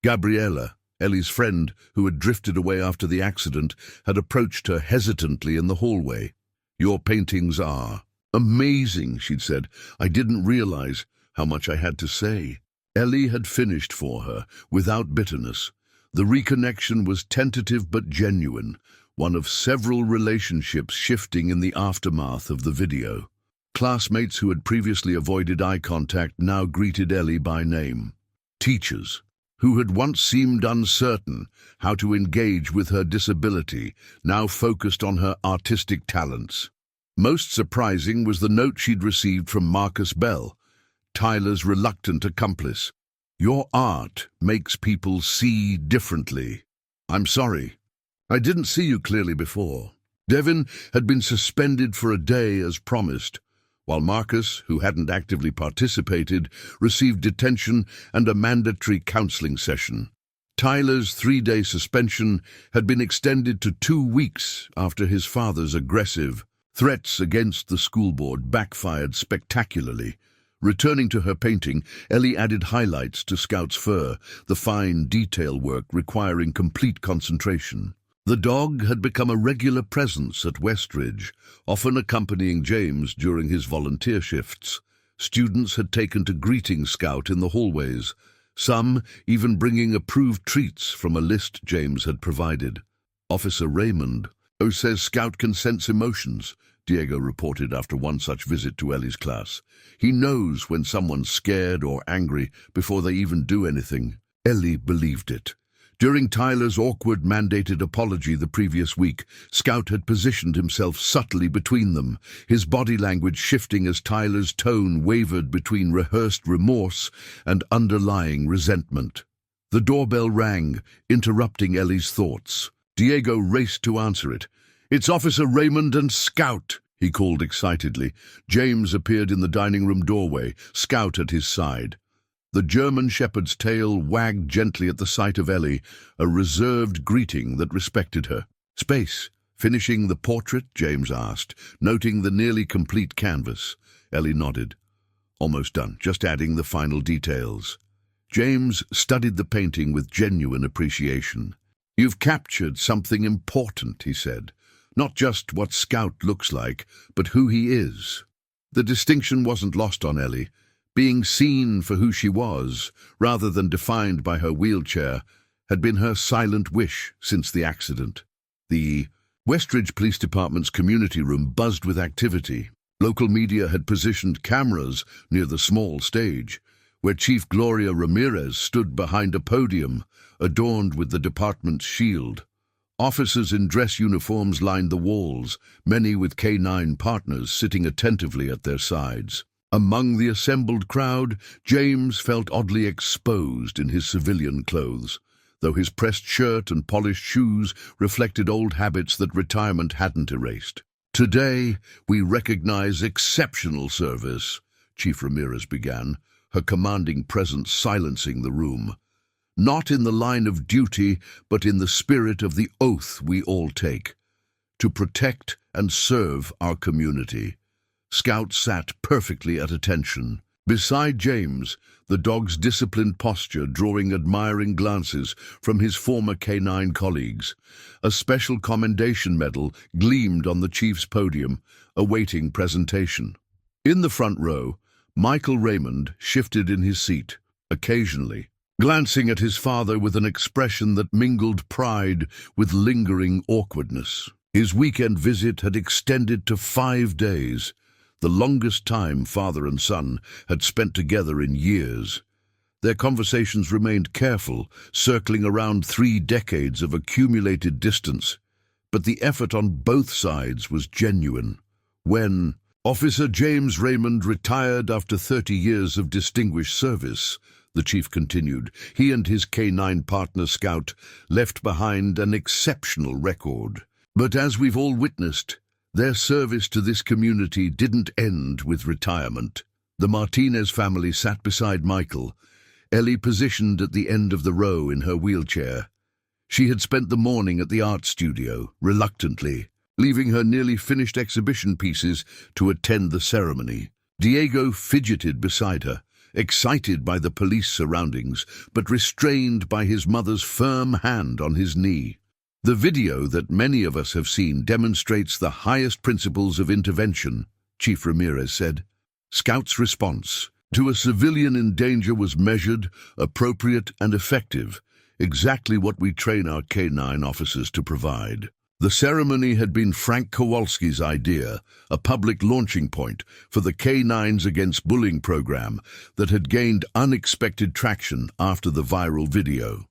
Gabriella, Ellie's friend, who had drifted away after the accident, had approached her hesitantly in the hallway. "Your paintings are amazing," she'd said. "I didn't realize how much I had to say." Ellie had finished for her, without bitterness. The reconnection was tentative but genuine, one of several relationships shifting in the aftermath of the video. Classmates who had previously avoided eye contact now greeted Ellie by name. Teachers, who had once seemed uncertain how to engage with her disability, now focused on her artistic talents. Most surprising was the note she'd received from Marcus Bell, Tyler's reluctant accomplice. "Your art makes people see differently. I'm sorry. I didn't see you clearly before." Devin had been suspended for a day as promised, while Marcus, who hadn't actively participated, received detention and a mandatory counseling session. Tyler's 3-day suspension had been extended to 2 weeks after his father's aggressive threats against the school board backfired spectacularly. Returning to her painting, Ellie added highlights to Scout's fur, the fine detail work requiring complete concentration. The dog had become a regular presence at Westridge, often accompanying James during his volunteer shifts. Students had taken to greeting Scout in the hallways, some even bringing approved treats from a list James had provided. Officer Raymond, who says Scout can sense emotions, Diego reported after one such visit to Ellie's class. He knows when someone's scared or angry before they even do anything. Ellie believed it. During Tyler's awkward mandated apology the previous week, Scout had positioned himself subtly between them, his body language shifting as Tyler's tone wavered between rehearsed remorse and underlying resentment. The doorbell rang, interrupting Ellie's thoughts. Diego raced to answer it. "It's Officer Raymond and Scout," he called excitedly. James appeared in the dining room doorway, Scout at his side. The German shepherd's tail wagged gently at the sight of Ellie, a reserved greeting that respected her. "Space, finishing the portrait?" James asked, noting the nearly complete canvas. Ellie nodded. "Almost done, just adding the final details." James studied the painting with genuine appreciation. "You've captured something important," he said. "Not just what Scout looks like, but who he is." The distinction wasn't lost on Ellie. Being seen for who she was, rather than defined by her wheelchair, had been her silent wish since the accident. The Westridge Police Department's community room buzzed with activity. Local media had positioned cameras near the small stage, where Chief Gloria Ramirez stood behind a podium, adorned with the department's shield. Officers in dress uniforms lined the walls, many with K-9 partners sitting attentively at their sides. Among the assembled crowd, James felt oddly exposed in his civilian clothes, though his pressed shirt and polished shoes reflected old habits that retirement hadn't erased. "Today, we recognize exceptional service," Chief Ramirez began, her commanding presence silencing the room. "Not in the line of duty, but in the spirit of the oath we all take, to protect and serve our community." Scout sat perfectly at attention. Beside James, the dog's disciplined posture drawing admiring glances from his former K-9 colleagues. A special commendation medal gleamed on the chief's podium, awaiting presentation. In the front row, Michael Raymond shifted in his seat, occasionally, glancing at his father with an expression that mingled pride with lingering awkwardness. His weekend visit had extended to 5 days, the longest time father and son had spent together in years. Their conversations remained careful, circling around 3 decades of accumulated distance, but the effort on both sides was genuine. When Officer James Raymond retired after 30 years of distinguished service, the chief continued, he and his K-9 partner Scout left behind an exceptional record. But as we've all witnessed, their service to this community didn't end with retirement. The Martinez family sat beside Michael, Ellie positioned at the end of the row in her wheelchair. She had spent the morning at the art studio, reluctantly, leaving her nearly finished exhibition pieces to attend the ceremony. Diego fidgeted beside her, excited by the police surroundings, but restrained by his mother's firm hand on his knee. The video that many of us have seen demonstrates the highest principles of intervention, Chief Ramirez said. Scout's response to a civilian in danger was measured, appropriate, and effective, exactly what we train our K-9 officers to provide. The ceremony had been Frank Kowalski's idea, a public launching point for the K-9s Against Bullying program that had gained unexpected traction after the viral video.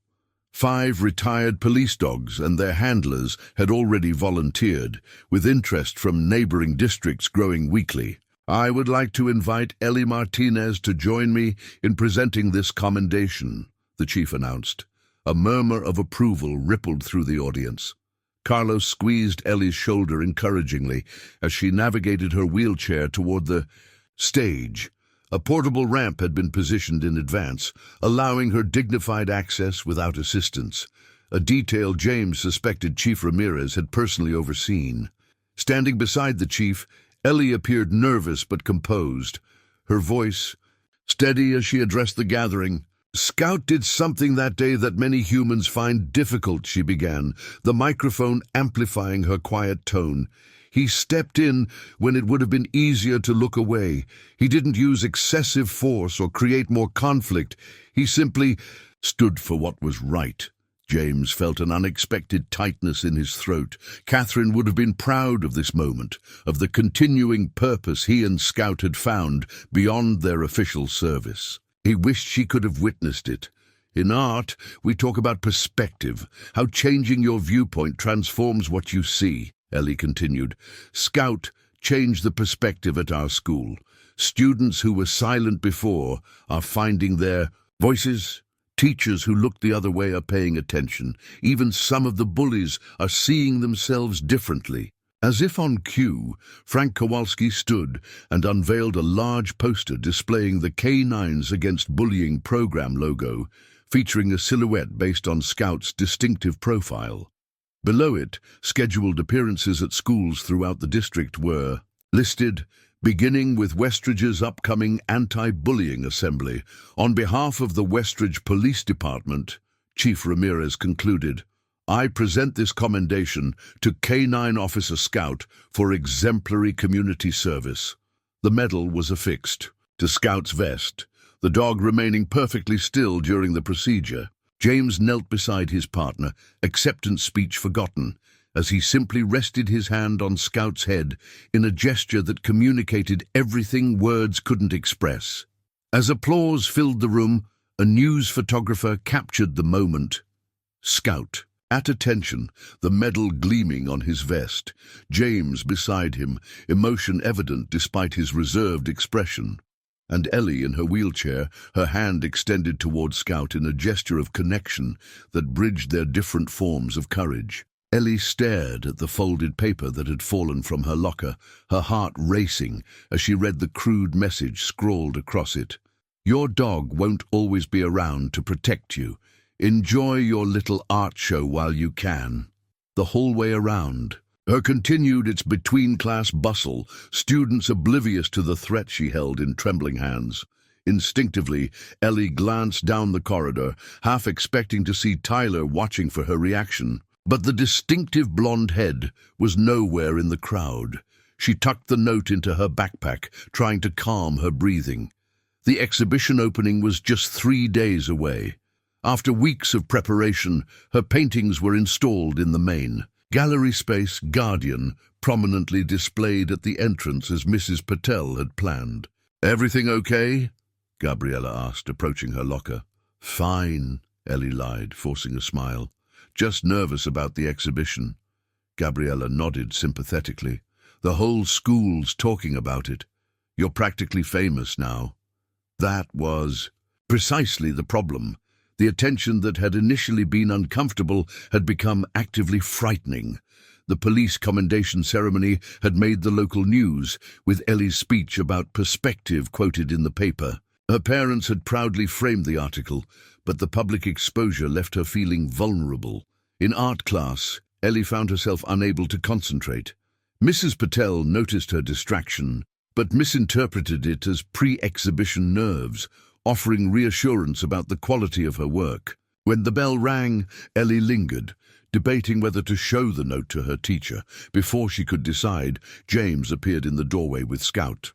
5 retired police dogs and their handlers had already volunteered, with interest from neighboring districts growing weekly. I would like to invite Ellie Martinez to join me in presenting this commendation, the chief announced. A murmur of approval rippled through the audience. Carlos squeezed Ellie's shoulder encouragingly as she navigated her wheelchair toward the stage. A portable ramp had been positioned in advance, allowing her dignified access without assistance, a detail James suspected Chief Ramirez had personally overseen. Standing beside the chief, Ellie appeared nervous but composed, her voice steady as she addressed the gathering. Scout did something that day that many humans find difficult, she began, the microphone amplifying her quiet tone. He stepped in when it would have been easier to look away. He didn't use excessive force or create more conflict. He simply stood for what was right. James felt an unexpected tightness in his throat. Catherine would have been proud of this moment, of the continuing purpose he and Scout had found beyond their official service. He wished she could have witnessed it. In art, we talk about perspective, how changing your viewpoint transforms what you see, Ellie continued. Scout changed the perspective at our school. Students who were silent before are finding their voices. Teachers who looked the other way are paying attention. Even some of the bullies are seeing themselves differently. As if on cue, Frank Kowalski stood and unveiled a large poster displaying the K9s Against Bullying program logo, featuring a silhouette based on Scout's distinctive profile. Below it, scheduled appearances at schools throughout the district were listed, beginning with Westridge's upcoming anti-bullying assembly. On behalf of the Westridge Police Department, Chief Ramirez concluded, I present this commendation to K9 Officer Scout for exemplary community service. The medal was affixed to Scout's vest, the dog remaining perfectly still during the procedure. James knelt beside his partner, acceptance speech forgotten, as he simply rested his hand on Scout's head in a gesture that communicated everything words couldn't express. As applause filled the room, a news photographer captured the moment. Scout, at attention, the medal gleaming on his vest. James beside him, emotion evident despite his reserved expression. And Ellie in her wheelchair, her hand extended toward Scout in a gesture of connection that bridged their different forms of courage. Ellie stared at the folded paper that had fallen from her locker, her heart racing as she read the crude message scrawled across it. Your dog won't always be around to protect you. Enjoy your little art show while you can. The hallway around her continued its between-class bustle, students oblivious to the threat she held in trembling hands. Instinctively, Ellie glanced down the corridor, half expecting to see Tyler watching for her reaction. But the distinctive blonde head was nowhere in the crowd. She tucked the note into her backpack, trying to calm her breathing. The exhibition opening was just 3 days away. After weeks of preparation, her paintings were installed in the main gallery space, Guardian, prominently displayed at the entrance as Mrs. Patel had planned. Everything okay? Gabriella asked, approaching her locker. Fine, Ellie lied, forcing a smile. Just nervous about the exhibition. Gabriella nodded sympathetically. The whole school's talking about it. You're practically famous now. That was precisely the problem. The attention that had initially been uncomfortable had become actively frightening. The police commendation ceremony had made the local news, with Ellie's speech about perspective quoted in the paper. Her parents had proudly framed the article, but the public exposure left her feeling vulnerable. In art class, Ellie found herself unable to concentrate. Mrs. Patel noticed her distraction, but misinterpreted it as pre-exhibition nerves, offering reassurance about the quality of her work. When the bell rang, Ellie lingered, debating whether to show the note to her teacher. Before she could decide, James appeared in the doorway with Scout.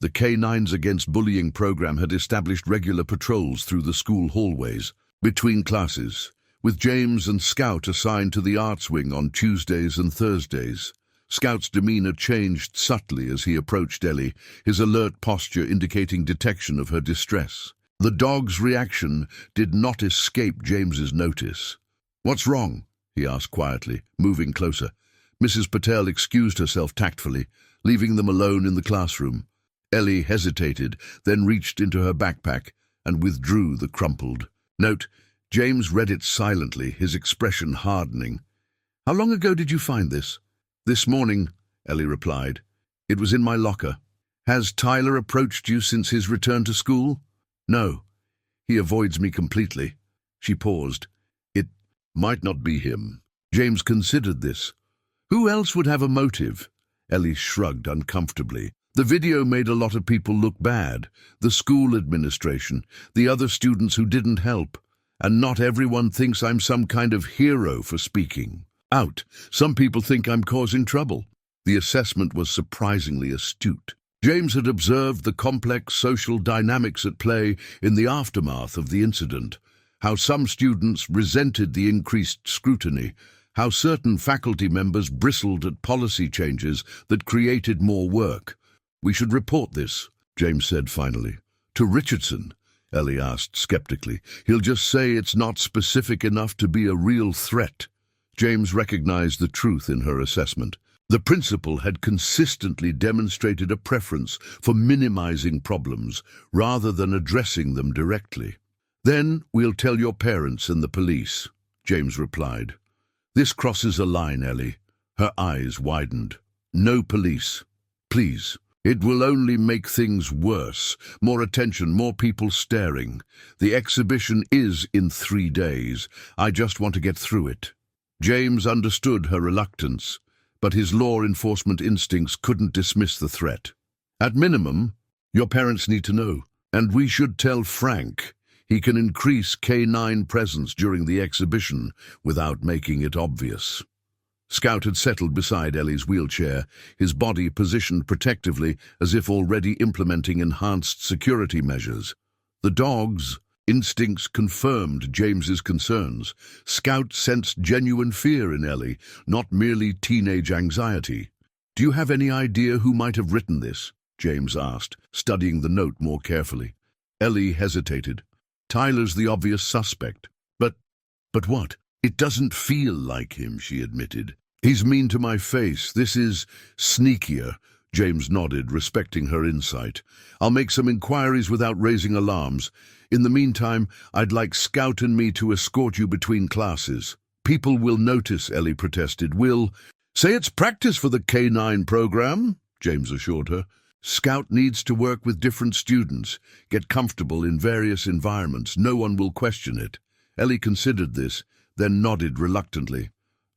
The K9s Against Bullying program had established regular patrols through the school hallways, between classes, with James and Scout assigned to the arts wing on Tuesdays and Thursdays. Scout's demeanor changed subtly as he approached Ellie, his alert posture indicating detection of her distress. The dog's reaction did not escape James's notice. What's wrong? He asked quietly, moving closer. Mrs. Patel excused herself tactfully, leaving them alone in the classroom. Ellie hesitated, then reached into her backpack and withdrew the crumpled note. James read it silently, his expression hardening. How long ago did you find this? This morning, Ellie replied. It was in my locker. Has Tyler approached you since his return to school? No. He avoids me completely. She paused. It might not be him. James considered this. Who else would have a motive? Ellie shrugged uncomfortably. The video made a lot of people look bad. The school administration, the other students who didn't help. And not everyone thinks I'm some kind of hero for speaking out. Some people think I'm causing trouble. The assessment was surprisingly astute. James had observed the complex social dynamics at play in the aftermath of the incident. how some students resented the increased scrutiny, how certain faculty members bristled at policy changes that created more work. "We should report this," James said finally. "To Richardson?" Ellie asked skeptically. "He'll just say it's not specific enough to be a real threat." James recognized the truth in her assessment. The principal had consistently demonstrated a preference for minimizing problems rather than addressing them directly. "Then we'll tell your parents and the police," James replied. "This crosses a line, Ellie." Her eyes widened. "No police. Please. It will only make things worse. More attention, more people staring. The exhibition is in 3 days. I just want to get through it." James understood her reluctance, but his law enforcement instincts couldn't dismiss the threat. "At minimum, your parents need to know, and we should tell Frank. He can increase K9 presence during the exhibition without making it obvious." Scout had settled beside Ellie's wheelchair, his body positioned protectively as if already implementing enhanced security measures. The dog's instincts confirmed James's concerns. Scout sensed genuine fear in Ellie, not merely teenage anxiety. "Do you have any idea who might have written this?" James asked, studying the note more carefully. Ellie hesitated. "Tyler's the obvious suspect." But what? "It doesn't feel like him," she admitted. "He's mean to my face. This is sneakier." James nodded, respecting her insight. "I'll make some inquiries without raising alarms. In the meantime, I'd like Scout and me to escort you between classes." "People will notice," Ellie protested. "Will say it's practice for the K9 program," James assured her. "Scout needs to work with different students, get comfortable in various environments. No one will question it." Ellie considered this, then nodded reluctantly.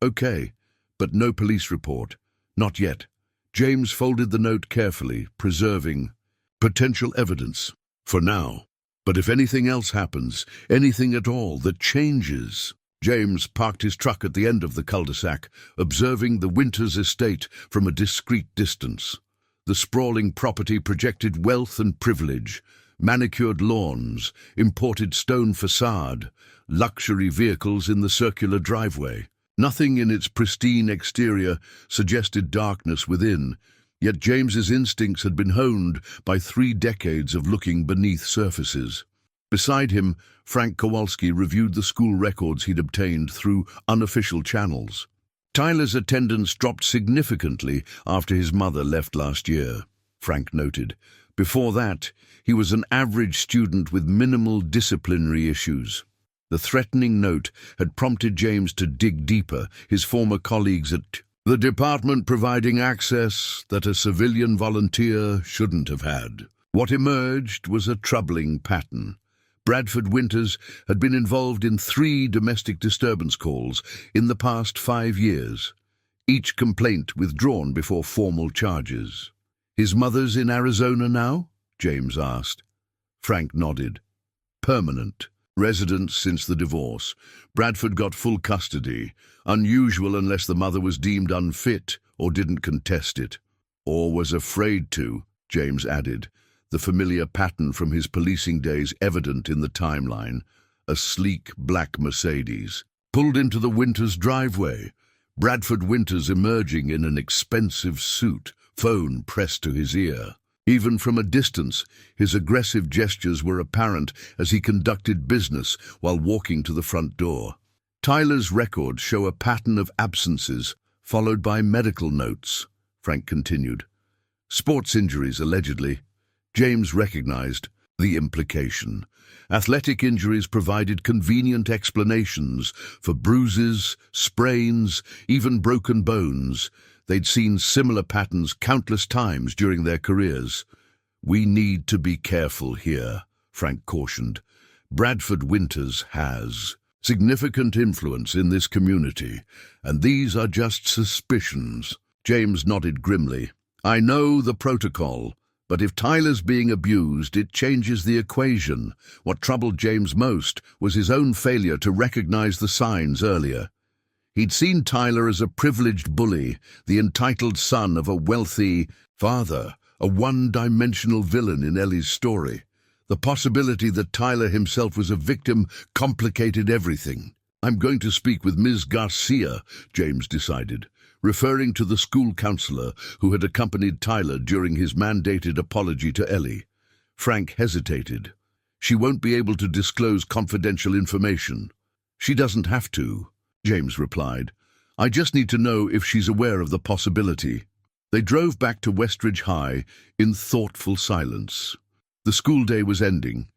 "Okay, but no police report. Not yet." James folded the note carefully, preserving potential evidence for now. "But if anything else happens, anything at all that changes..." James parked his truck at the end of the cul-de-sac, observing the Winters estate from a discreet distance. The sprawling property projected wealth and privilege, manicured lawns, imported stone facade, luxury vehicles in the circular driveway. Nothing in its pristine exterior suggested darkness within, yet James's instincts had been honed by 3 decades of looking beneath surfaces. Beside him, Frank Kowalski reviewed the school records he'd obtained through unofficial channels. Tyler's attendance dropped significantly after his mother left last year, Frank noted. Before that, he was an average student with minimal disciplinary issues. The threatening note had prompted James to dig deeper, his former colleagues at the department providing access that a civilian volunteer shouldn't have had. What emerged was a troubling pattern. Bradford Winters had been involved in 3 domestic disturbance calls in the past 5 years, each complaint withdrawn before formal charges. "His mother's in Arizona now?" James asked. Frank nodded. "Permanent. Residence since the divorce. Bradford got full custody. Unusual unless the mother was deemed unfit or didn't contest it. Or was afraid to," James added, the familiar pattern from his policing days evident in the timeline. A sleek black Mercedes pulled into the Winters driveway. Bradford Winters emerging in an expensive suit, phone pressed to his ear. Even from a distance, his aggressive gestures were apparent as he conducted business while walking to the front door. Tyler's records show a pattern of absences, followed by medical notes, Frank continued. Sports injuries, allegedly. James recognized the implication. Athletic injuries provided convenient explanations for bruises, sprains, even broken bones. They'd seen similar patterns countless times during their careers. "We need to be careful here," Frank cautioned. "Bradford Winters has significant influence in this community, and these are just suspicions." James nodded grimly. "I know the protocol, but if Tyler's being abused, it changes the equation." What troubled James most was his own failure to recognize the signs earlier. He'd seen Tyler as a privileged bully, the entitled son of a wealthy father, a one-dimensional villain in Ellie's story. The possibility that Tyler himself was a victim complicated everything. "I'm going to speak with Ms. Garcia," James decided, referring to the school counselor who had accompanied Tyler during his mandated apology to Ellie. Frank hesitated. "She won't be able to disclose confidential information." "She doesn't have to," James replied. "I just need to know if she's aware of the possibility." They drove back to Westridge High in thoughtful silence. The school day was ending,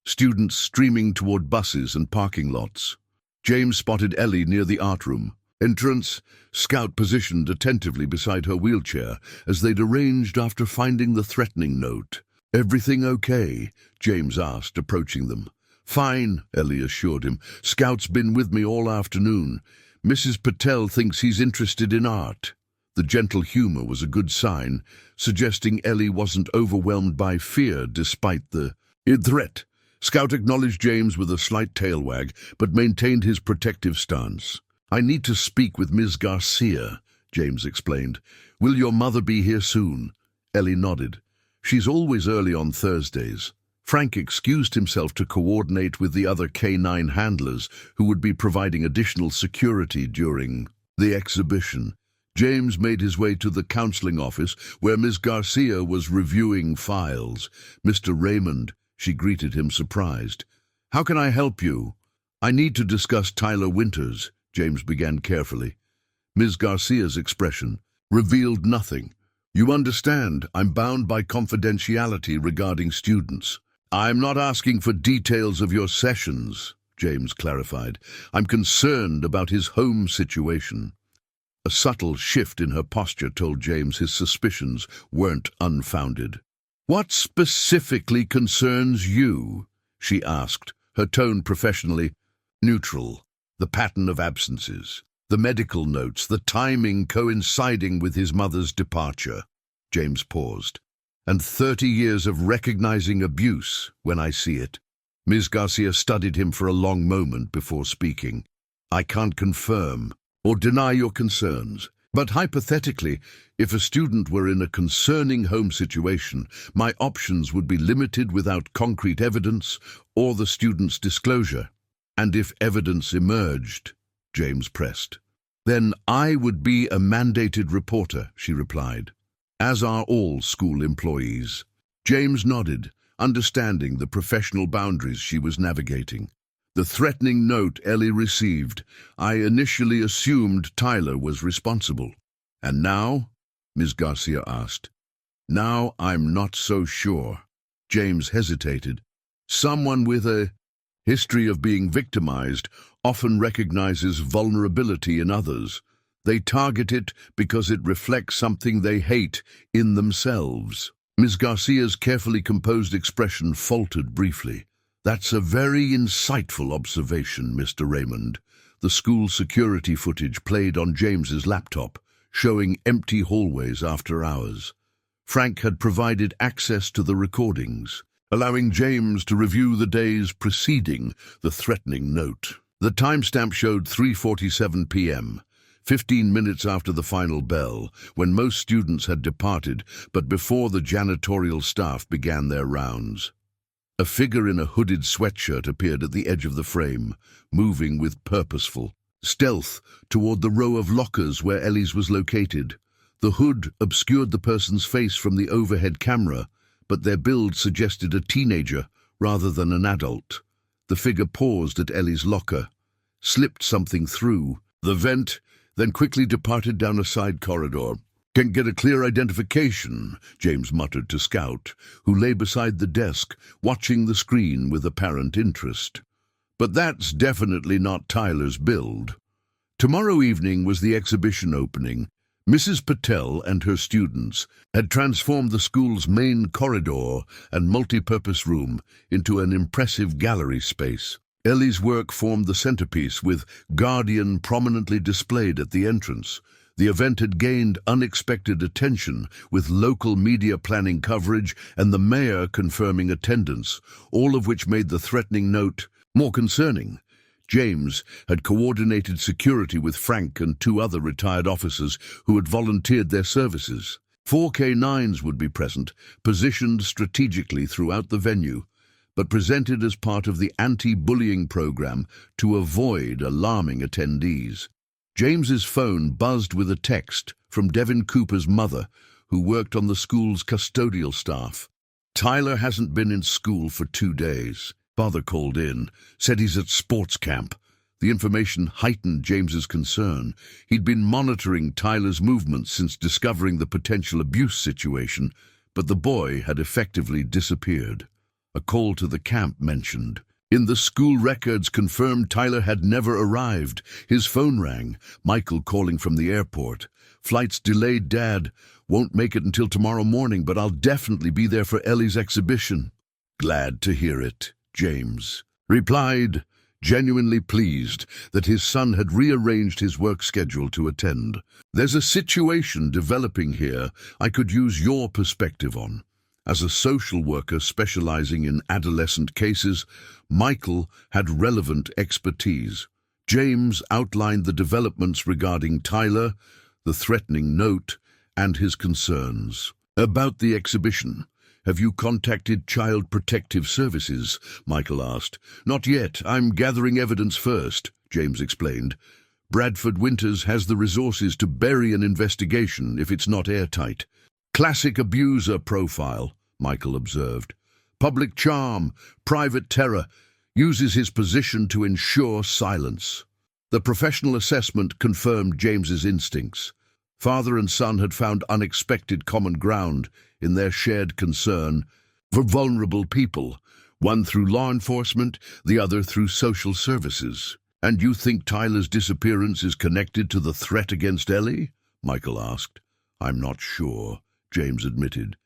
students streaming toward buses and parking lots. James spotted Ellie near the art room. Entrance, Scout positioned attentively beside her wheelchair as they'd arranged after finding the threatening note. "Everything okay?" James asked, approaching them. "Fine," Ellie assured him. "Scout's been with me all afternoon. Mrs. Patel thinks he's interested in art." The gentle humor was a good sign, suggesting Ellie wasn't overwhelmed by fear despite the threat. Scout acknowledged James with a slight tail wag, but maintained his protective stance. "I need to speak with Ms. Garcia," James explained. "Will your mother be here soon?" Ellie nodded. "She's always early on Thursdays." Frank excused himself to coordinate with the other K9 handlers who would be providing additional security during the exhibition. James made his way to the counseling office where Ms. Garcia was reviewing files. "Mr. Raymond," she greeted him, surprised. "How can I help you?" "I need to discuss Tyler Winters," James began carefully. Ms. Garcia's expression revealed nothing. "You understand, I'm bound by confidentiality regarding students." "I'm not asking for details of your sessions," James clarified. "I'm concerned about his home situation." A subtle shift in her posture told James his suspicions weren't unfounded. "What specifically concerns you?" she asked, her tone professionally neutral. "The pattern of absences, the medical notes, the timing coinciding with his mother's departure." James paused. "And 30 years of recognizing abuse when I see it." Ms. Garcia studied him for a long moment before speaking. "I can't confirm or deny your concerns, but hypothetically, if a student were in a concerning home situation, my options would be limited without concrete evidence or the student's disclosure. And if evidence emerged," James pressed. "Then I would be a mandated reporter," she replied, "as are all school employees." James nodded, understanding the professional boundaries she was navigating. "The threatening note Ellie received, I initially assumed Tyler was responsible. And now?" Ms. Garcia asked. "Now I'm not so sure." James hesitated. "Someone with a history of being victimized often recognizes vulnerability in others. They target it because it reflects something they hate in themselves." Ms. Garcia's carefully composed expression faltered briefly. "That's a very insightful observation, Mr. Raymond." The school security footage played on James's laptop, showing empty hallways after hours. Frank had provided access to the recordings, allowing James to review the days preceding the threatening note. The timestamp showed 3:47 p.m., 15 minutes after the final bell, when most students had departed, but before the janitorial staff began their rounds. A figure in a hooded sweatshirt appeared at the edge of the frame, moving with purposeful stealth toward the row of lockers where Ellie's was located. The hood obscured the person's face from the overhead camera, but their build suggested a teenager rather than an adult. The figure paused at Ellie's locker, slipped something through the vent, then quickly departed down a side corridor. "Can't get a clear identification," James muttered to Scout, who lay beside the desk, watching the screen with apparent interest. "But that's definitely not Tyler's build." Tomorrow evening was the exhibition opening. Mrs. Patel and her students had transformed the school's main corridor and multi-purpose room into an impressive gallery space. Ellie's work formed the centerpiece, with Guardian prominently displayed at the entrance. The event had gained unexpected attention, with local media planning coverage and the mayor confirming attendance, all of which made the threatening note more concerning. James had coordinated security with Frank and 2 other retired officers who had volunteered their services. 4 K9s would be present, positioned strategically throughout the venue. but presented as part of the anti-bullying program to avoid alarming attendees. James's phone buzzed with a text from Devin Cooper's mother, who worked on the school's custodial staff. "Tyler hasn't been in school for 2 days. Father called in, said he's at sports camp." The information heightened James's concern. He'd been monitoring Tyler's movements since discovering the potential abuse situation, but the boy had effectively disappeared. A call to the camp mentioned. In the school records confirmed Tyler had never arrived. His phone rang, Michael calling from the airport. "Flight's delayed, Dad. Won't make it until tomorrow morning, but I'll definitely be there for Ellie's exhibition." "Glad to hear it," James replied, genuinely pleased that his son had rearranged his work schedule to attend. "There's a situation developing here I could use your perspective on." As a social worker specializing in adolescent cases, Michael had relevant expertise. James outlined the developments regarding Tyler, the threatening note, and his concerns. "About the exhibition, have you contacted Child Protective Services?" Michael asked. "Not yet. I'm gathering evidence first," James explained. "Bradford Winters has the resources to bury an investigation if it's not airtight." "Classic abuser profile," Michael observed. "Public charm, private terror, uses his position to ensure silence." The professional assessment confirmed James's instincts. Father and son had found unexpected common ground in their shared concern for vulnerable people, one through law enforcement, the other through social services. "And you think Tyler's disappearance is connected to the threat against Ellie?" Michael asked. "I'm not sure," James admitted,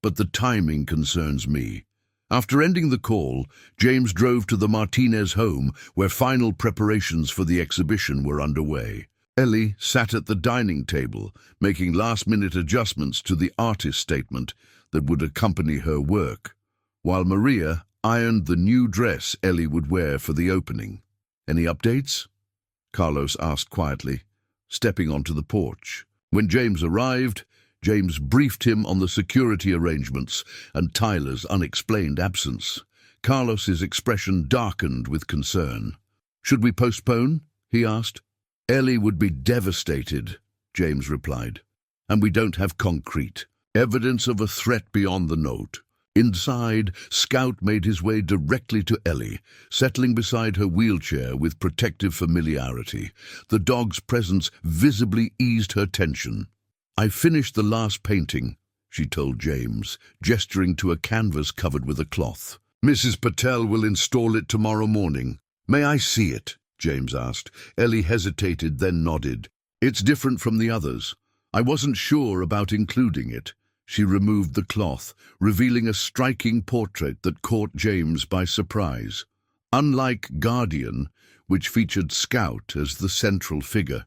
"but the timing concerns me." After ending the call, James drove to the Martinez home, where final preparations for the exhibition were underway. Ellie sat at the dining table, making last-minute adjustments to the artist statement that would accompany her work, while Maria ironed the new dress Ellie would wear for the opening. "Any updates?" Carlos asked quietly, stepping onto the porch. When James arrived, James briefed him on the security arrangements and Tyler's unexplained absence. Carlos's expression darkened with concern. "Should we postpone?" he asked. "Ellie would be devastated," James replied, "and we don't have concrete evidence of a threat beyond the note." Inside, Scout made his way directly to Ellie, settling beside her wheelchair with protective familiarity. The dog's presence visibly eased her tension. "I finished the last painting," she told James, gesturing to a canvas covered with a cloth. "Mrs. Patel will install it tomorrow morning." "May I see it?" James asked. Ellie hesitated, then nodded. "It's different from the others. I wasn't sure about including it." She removed the cloth, revealing a striking portrait that caught James by surprise. Unlike Guardian, which featured Scout as the central figure,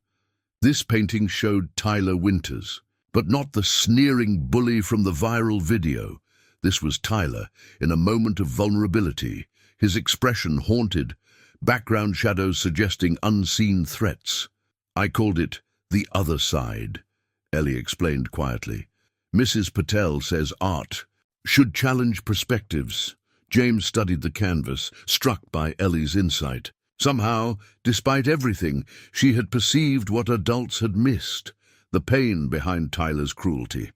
this painting showed Tyler Winters, but not the sneering bully from the viral video. This was Tyler in a moment of vulnerability, his expression haunted, background shadows suggesting unseen threats. "I called it the other side," Ellie explained quietly. "Mrs. Patel says art should challenge perspectives." James studied the canvas, struck by Ellie's insight. Somehow, despite everything, she had perceived what adults had missed, the pain behind Tyler's cruelty.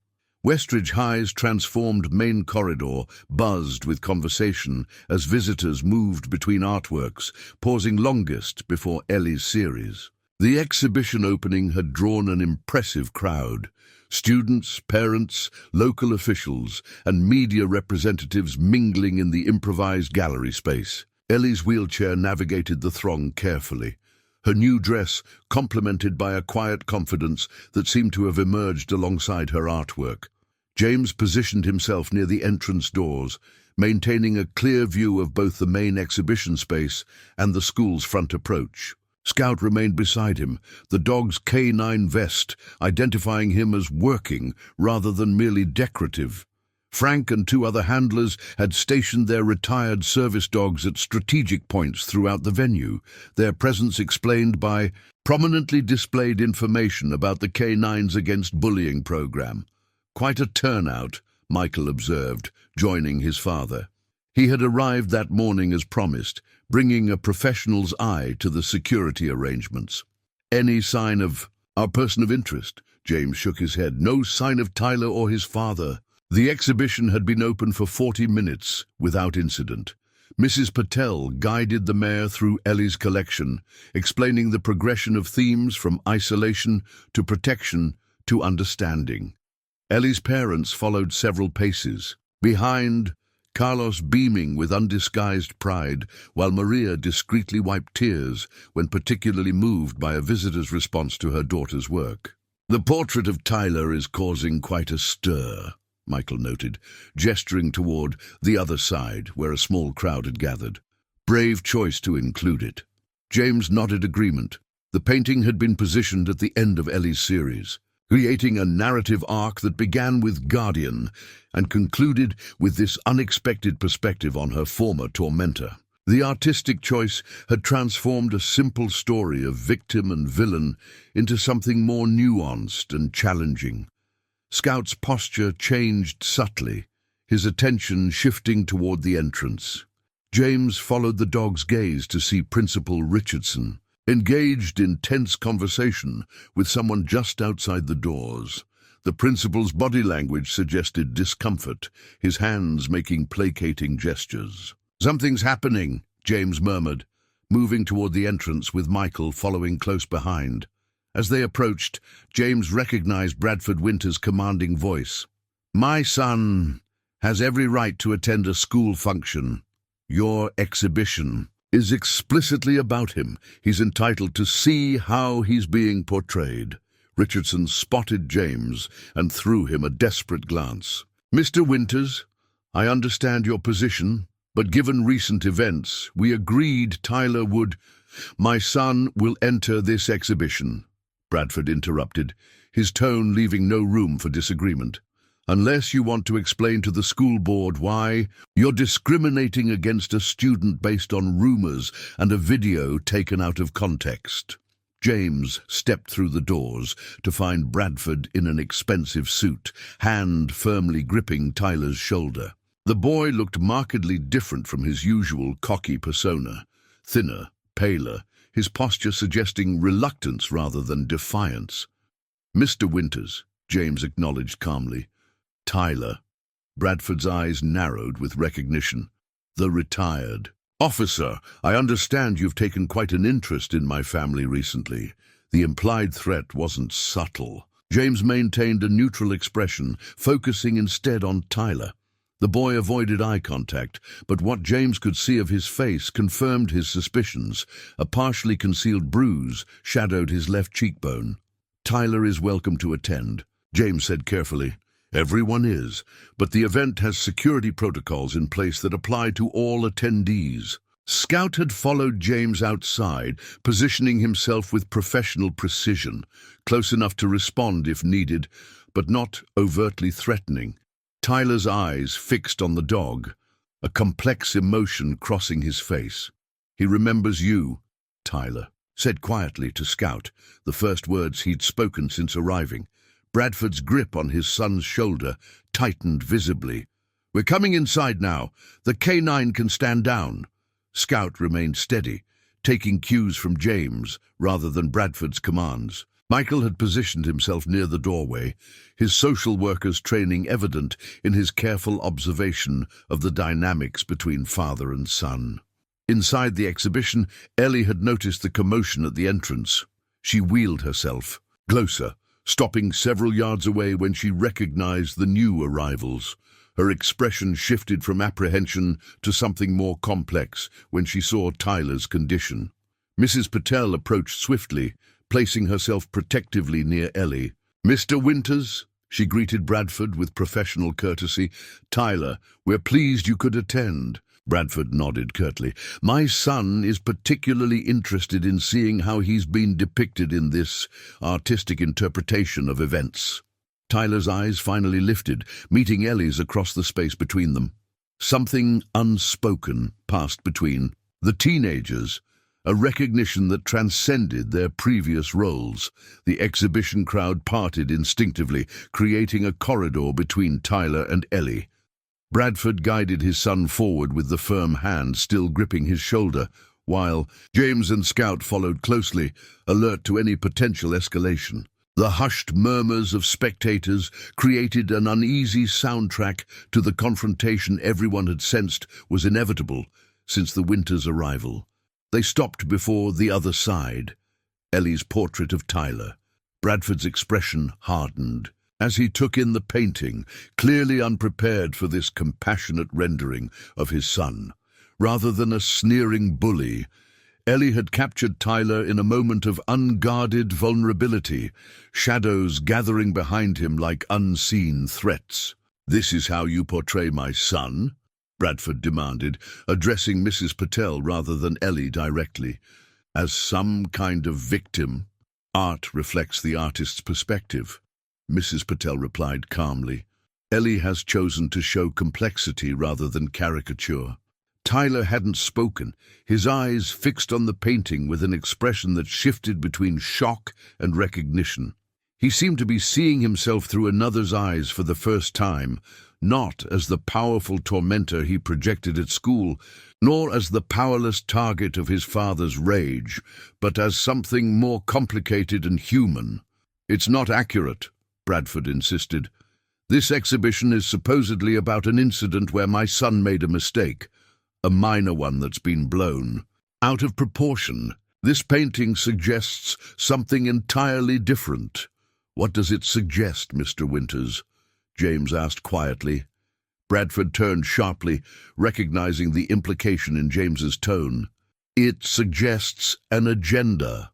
Westridge High's transformed main corridor buzzed with conversation as visitors moved between artworks, pausing longest before Ellie's series. The exhibition opening had drawn an impressive crowd. Students, parents, local officials, and media representatives mingling in the improvised gallery space. Ellie's wheelchair navigated the throng carefully, her new dress complemented by a quiet confidence that seemed to have emerged alongside her artwork. James positioned himself near the entrance doors, maintaining a clear view of both the main exhibition space and the school's front approach. Scout remained beside him, the dog's canine vest identifying him as working rather than merely decorative. Frank and 2 other handlers had stationed their retired service dogs at strategic points throughout the venue, their presence explained by prominently displayed information about the K9s Against Bullying program. "Quite a turnout," Michael observed, joining his father. He had arrived that morning as promised, bringing a professional's eye to the security arrangements. Any sign of our person of interest? James shook his head. No sign of Tyler or his father. The exhibition had been open for 40 minutes without incident. Mrs. Patel guided the mayor through Ellie's collection, explaining the progression of themes from isolation to protection to understanding. Ellie's parents followed several paces. Behind, Carlos beaming with undisguised pride, while Maria discreetly wiped tears when particularly moved by a visitor's response to her daughter's work. The portrait of Tyler is causing quite a stir, Michael noted, gesturing toward the other side, where a small crowd had gathered. Brave choice to include it. James nodded agreement. The painting had been positioned at the end of Ellie's series, creating a narrative arc that began with Guardian and concluded with this unexpected perspective on her former tormentor. The artistic choice had transformed a simple story of victim and villain into something more nuanced and challenging. Scout's posture changed subtly, his attention shifting toward the entrance. James followed the dog's gaze to see Principal Richardson, engaged in tense conversation with someone just outside the doors. The principal's body language suggested discomfort, his hands making placating gestures. "Something's happening," James murmured, moving toward the entrance with Michael following close behind. As they approached, James recognized Bradford Winter's commanding voice. "My son has every right to attend a school function. Your exhibition is explicitly about him. He's entitled to see how he's being portrayed." Richardson spotted James and threw him a desperate glance. "Mr. Winters, I understand your position, but given recent events, we agreed Tyler would—" "My son will enter this exhibition," Bradford interrupted, his tone leaving no room for disagreement. "Unless you want to explain to the school board why you're discriminating against a student based on rumors and a video taken out of context." James stepped through the doors to find Bradford in an expensive suit, hand firmly gripping Tyler's shoulder. The boy looked markedly different from his usual cocky persona, thinner, paler, his posture suggesting reluctance rather than defiance. "Mr. Winters," James acknowledged calmly. "Tyler." Bradford's eyes narrowed with recognition. "The retired." "Officer, I understand you've taken quite an interest in my family recently." The implied threat wasn't subtle. James maintained a neutral expression, focusing instead on Tyler. The boy avoided eye contact, but what James could see of his face confirmed his suspicions. A partially concealed bruise shadowed his left cheekbone. "Tyler is welcome to attend," James said carefully. "Everyone is, but the event has security protocols in place that apply to all attendees." Scout had followed James outside, positioning himself with professional precision, close enough to respond if needed, but not overtly threatening. Tyler's eyes fixed on the dog, a complex emotion crossing his face. "He remembers you," Tyler said quietly to Scout, the first words he'd spoken since arriving. Bradford's grip on his son's shoulder tightened visibly. "We're coming inside now. The K9 can stand down." Scout remained steady, taking cues from James rather than Bradford's commands. Michael had positioned himself near the doorway, his social worker's training evident in his careful observation of the dynamics between father and son. Inside the exhibition, Ellie had noticed the commotion at the entrance. She wheeled herself, closer, stopping several yards away when she recognized the new arrivals. Her expression shifted from apprehension to something more complex when she saw Tyler's condition. Mrs. Patel approached swiftly, placing herself protectively near Ellie. "Mr. Winters," she greeted Bradford with professional courtesy. "Tyler, we're pleased you could attend." Bradford nodded curtly. "My son is particularly interested in seeing how he's been depicted in this artistic interpretation of events." Tyler's eyes finally lifted, meeting Ellie's across the space between them. Something unspoken passed between the teenagers, a recognition that transcended their previous roles. The exhibition crowd parted instinctively, creating a corridor between Tyler and Ellie. Bradford guided his son forward with the firm hand still gripping his shoulder, while James and Scout followed closely, alert to any potential escalation. The hushed murmurs of spectators created an uneasy soundtrack to the confrontation everyone had sensed was inevitable since the winter's arrival. They stopped before the other side, Ellie's portrait of Tyler. Bradford's expression hardened as he took in the painting, clearly unprepared for this compassionate rendering of his son. Rather than a sneering bully, Ellie had captured Tyler in a moment of unguarded vulnerability, shadows gathering behind him like unseen threats. "This is how you portray my son?" Bradford demanded, addressing Mrs. Patel rather than Ellie directly. "As some kind of victim?" "Art reflects the artist's perspective," Mrs. Patel replied calmly. "Ellie has chosen to show complexity rather than caricature." Tyler hadn't spoken, his eyes fixed on the painting with an expression that shifted between shock and recognition. He seemed to be seeing himself through another's eyes for the first time, not as the powerful tormentor he projected at school, nor as the powerless target of his father's rage, but as something more complicated and human. "It's not accurate," Bradford insisted. "This exhibition is supposedly about an incident where my son made a mistake. A minor one that's been blown out of proportion. This painting suggests something entirely different." "What does it suggest, Mr. Winters?" James asked quietly. Bradford turned sharply, recognizing the implication in James's tone. "It suggests an agenda,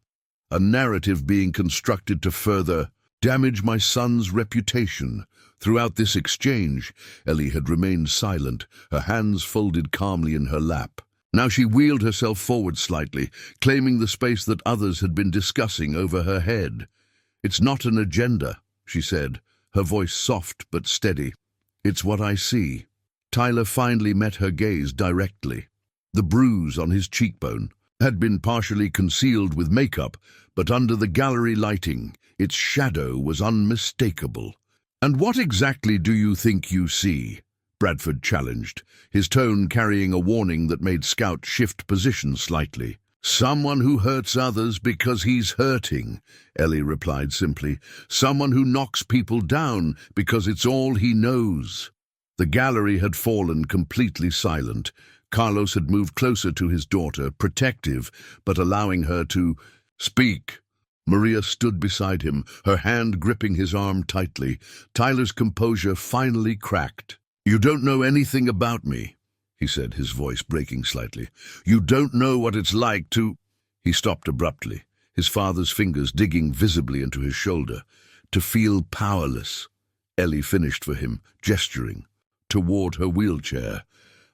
a narrative being constructed to further damage my son's reputation." Throughout this exchange, Ellie had remained silent, her hands folded calmly in her lap. Now she wheeled herself forward slightly, claiming the space that others had been discussing over her head. "It's not an agenda," she said, her voice soft but steady. "It's what I see." Tyler finally met her gaze directly. The bruise on his cheekbone had been partially concealed with makeup, but under the gallery lighting, its shadow was unmistakable. "And what exactly do you think you see?" Bradford challenged, his tone carrying a warning that made Scout shift position slightly. "Someone who hurts others because he's hurting," Ellie replied simply. "Someone who knocks people down because it's all he knows." The gallery had fallen completely silent. Carlos had moved closer to his daughter, protective, but allowing her to speak. Maria stood beside him, her hand gripping his arm tightly. Tyler's composure finally cracked. "You don't know anything about me," he said, his voice breaking slightly. "You don't know what it's like to—" He stopped abruptly, his father's fingers digging visibly into his shoulder. "To feel powerless," Ellie finished for him, gesturing toward her wheelchair.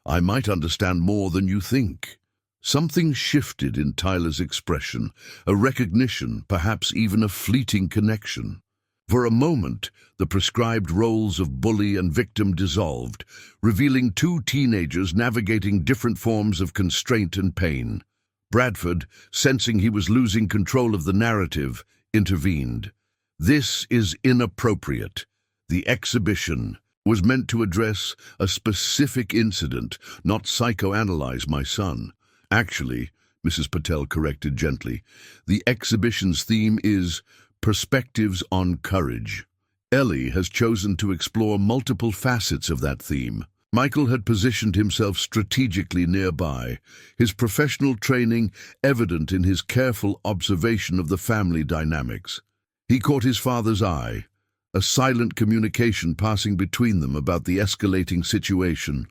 "I might understand more than you think." Something shifted in Tyler's expression, a recognition, perhaps even a fleeting connection. For a moment, the prescribed roles of bully and victim dissolved, revealing two teenagers navigating different forms of constraint and pain. Bradford, sensing he was losing control of the narrative, intervened. "This is inappropriate. The exhibition was meant to address a specific incident, not psychoanalyze my son." "Actually," Mrs. Patel corrected gently, "the exhibition's theme is perspectives on courage." Ellie has chosen to explore multiple facets of that theme. Michael had positioned himself strategically nearby, his professional training evident in his careful observation of the family dynamics. He caught his father's eye, a silent communication passing between them about the escalating situation.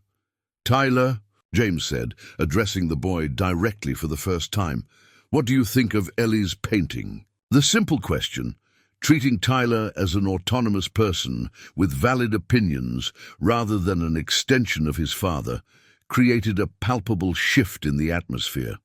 "Tyler," James said, addressing the boy directly for the first time, "what do you think of Ellie's painting?" The simple question, treating Tyler as an autonomous person with valid opinions rather than an extension of his father, created a palpable shift in the atmosphere.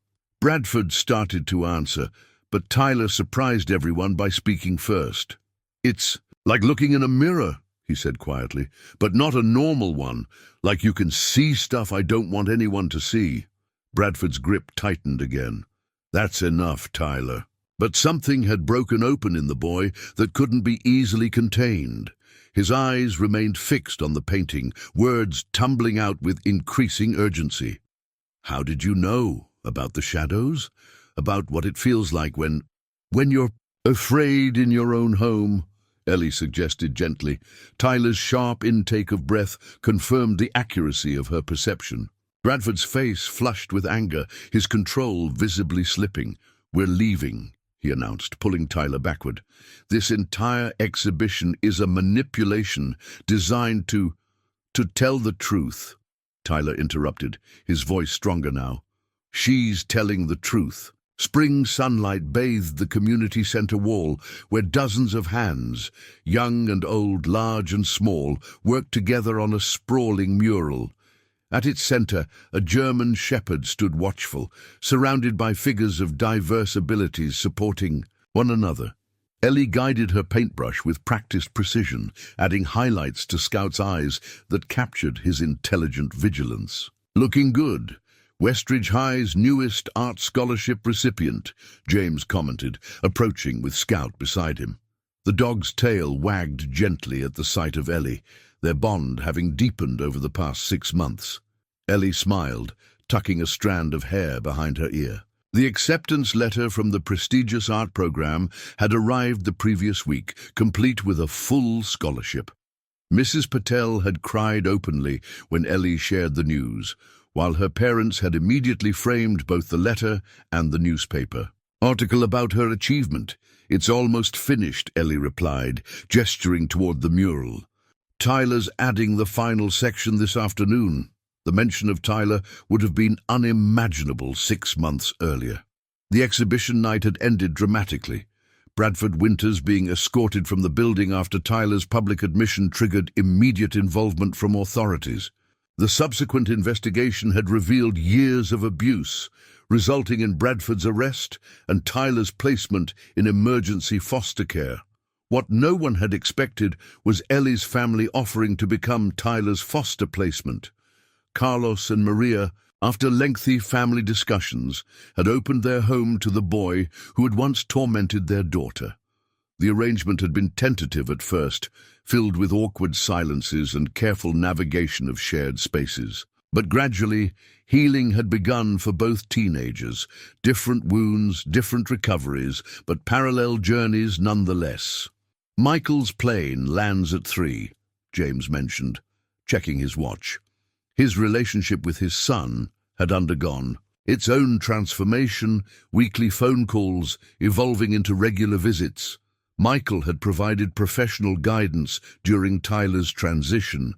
Bradford started to answer, but Tyler surprised everyone by speaking first. "It's like looking in a mirror," he said quietly, "but not a normal one, like you can see stuff I don't want anyone to see." Bradford's grip tightened again. "That's enough, Tyler." But something had broken open in the boy that couldn't be easily contained. His eyes remained fixed on the painting, words tumbling out with increasing urgency. "How did you know about the shadows? About what it feels like when you're afraid in your own home?" Ellie suggested gently. Tyler's sharp intake of breath confirmed the accuracy of her perception. Bradford's face flushed with anger, his control visibly slipping. "We're leaving," he announced, pulling Tyler backward. "This entire exhibition is a manipulation designed to tell the truth." Tyler interrupted, his voice stronger now. "She's telling the truth." Spring sunlight bathed the community center wall, where dozens of hands, young and old, large and small, worked together on a sprawling mural. At its center, a German shepherd stood watchful, surrounded by figures of diverse abilities supporting one another. Ellie guided her paintbrush with practiced precision, adding highlights to Scout's eyes that captured his intelligent vigilance. "Looking good. Westridge High's newest art scholarship recipient," James commented, approaching with Scout beside him. The dog's tail wagged gently at the sight of Ellie, their bond having deepened over the past 6 months. Ellie smiled, tucking a strand of hair behind her ear. The acceptance letter from the prestigious art program had arrived the previous week, complete with a full scholarship. Mrs. Patel had cried openly when Ellie shared the news, while her parents had immediately framed both the letter and the newspaper article about her achievement. "It's almost finished," Ellie replied, gesturing toward the mural. "Tyler's adding the final section this afternoon." The mention of Tyler would have been unimaginable 6 months earlier. The exhibition night had ended dramatically. Bradford Winters being escorted from the building after Tyler's public admission triggered immediate involvement from authorities. The subsequent investigation had revealed years of abuse, resulting in Bradford's arrest and Tyler's placement in emergency foster care. What no one had expected was Ellie's family offering to become Tyler's foster placement. Carlos and Maria, after lengthy family discussions, had opened their home to the boy who had once tormented their daughter. The arrangement had been tentative at first, filled with awkward silences and careful navigation of shared spaces. But gradually, healing had begun for both teenagers. Different wounds, different recoveries, but parallel journeys nonetheless. "Michael's plane lands at 3, James mentioned, checking his watch. His relationship with his son had undergone its own transformation, weekly phone calls evolving into regular visits. Michael had provided professional guidance during Tyler's transition,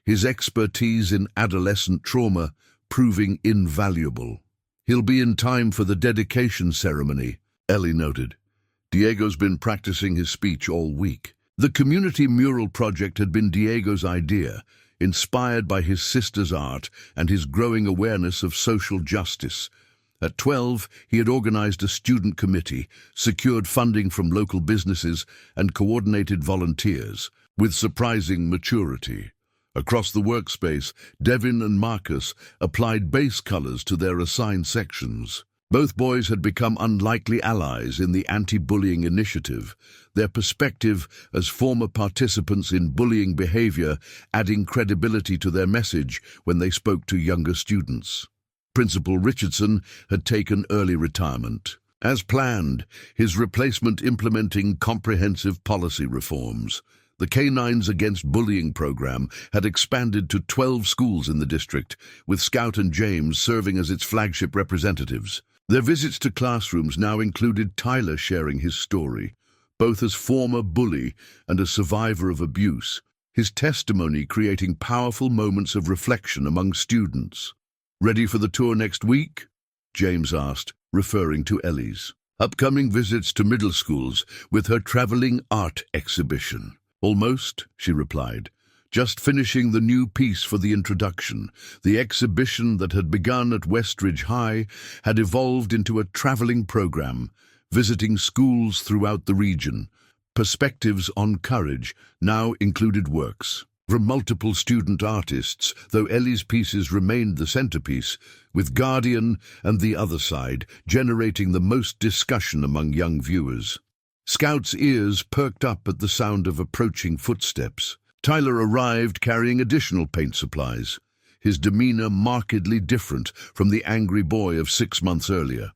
his expertise in adolescent trauma proving invaluable. "He'll be in time for the dedication ceremony," Ellie noted. "Diego's been practicing his speech all week." The community mural project had been Diego's idea, inspired by his sister's art and his growing awareness of social justice. At 12, he had organized a student committee, secured funding from local businesses, and coordinated volunteers, with surprising maturity. Across the workspace, Devin and Marcus applied base colors to their assigned sections. Both boys had become unlikely allies in the anti-bullying initiative, their perspective as former participants in bullying behavior adding credibility to their message when they spoke to younger students. Principal Richardson had taken early retirement. As planned, his replacement implementing comprehensive policy reforms. The Canines Against Bullying program had expanded to 12 schools in the district, with Scout and James serving as its flagship representatives. Their visits to classrooms now included Tyler sharing his story, both as former bully and a survivor of abuse, his testimony creating powerful moments of reflection among students. "Ready for the tour next week?" James asked, referring to Ellie's upcoming visits to middle schools with her traveling art exhibition. "Almost," she replied. "Just finishing the new piece for the introduction." The exhibition that had begun at Westridge High had evolved into a traveling program, visiting schools throughout the region. Perspectives on Courage now included works from multiple student artists, though Ellie's pieces remained the centerpiece, with Guardian and The Other Side generating the most discussion among young viewers. Scout's ears perked up at the sound of approaching footsteps. Tyler arrived carrying additional paint supplies, his demeanor markedly different from the angry boy of 6 months earlier.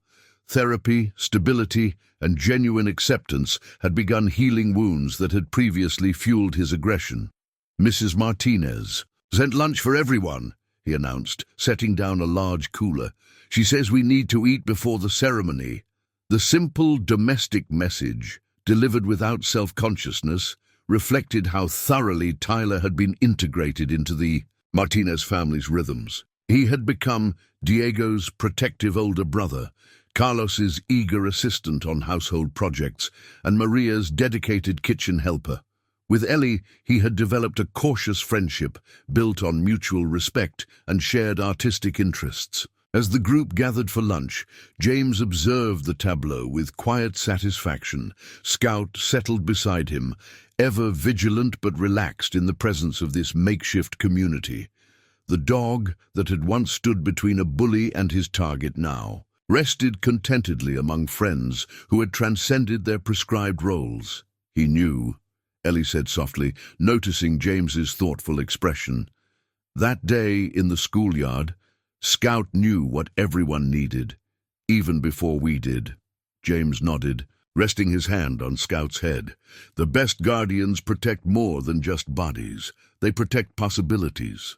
Therapy, stability, and genuine acceptance had begun healing wounds that had previously fueled his aggression. Mrs. Martinez sent lunch for everyone, he announced, setting down a large cooler. She says we need to eat before the ceremony. The simple domestic message, delivered without self-consciousness, reflected how thoroughly Tyler had been integrated into the Martinez family's rhythms. He had become Diego's protective older brother, Carlos's eager assistant on household projects, and Maria's dedicated kitchen helper. With Ellie, he had developed a cautious friendship built on mutual respect and shared artistic interests. As the group gathered for lunch, James observed the tableau with quiet satisfaction. Scout settled beside him, ever vigilant but relaxed in the presence of this makeshift community. The dog that had once stood between a bully and his target now rested contentedly among friends who had transcended their prescribed roles. He knew, Ellie said softly, noticing James's thoughtful expression. That day in the schoolyard, Scout knew what everyone needed, even before we did. James nodded, resting his hand on Scout's head. The best guardians protect more than just bodies. They protect possibilities.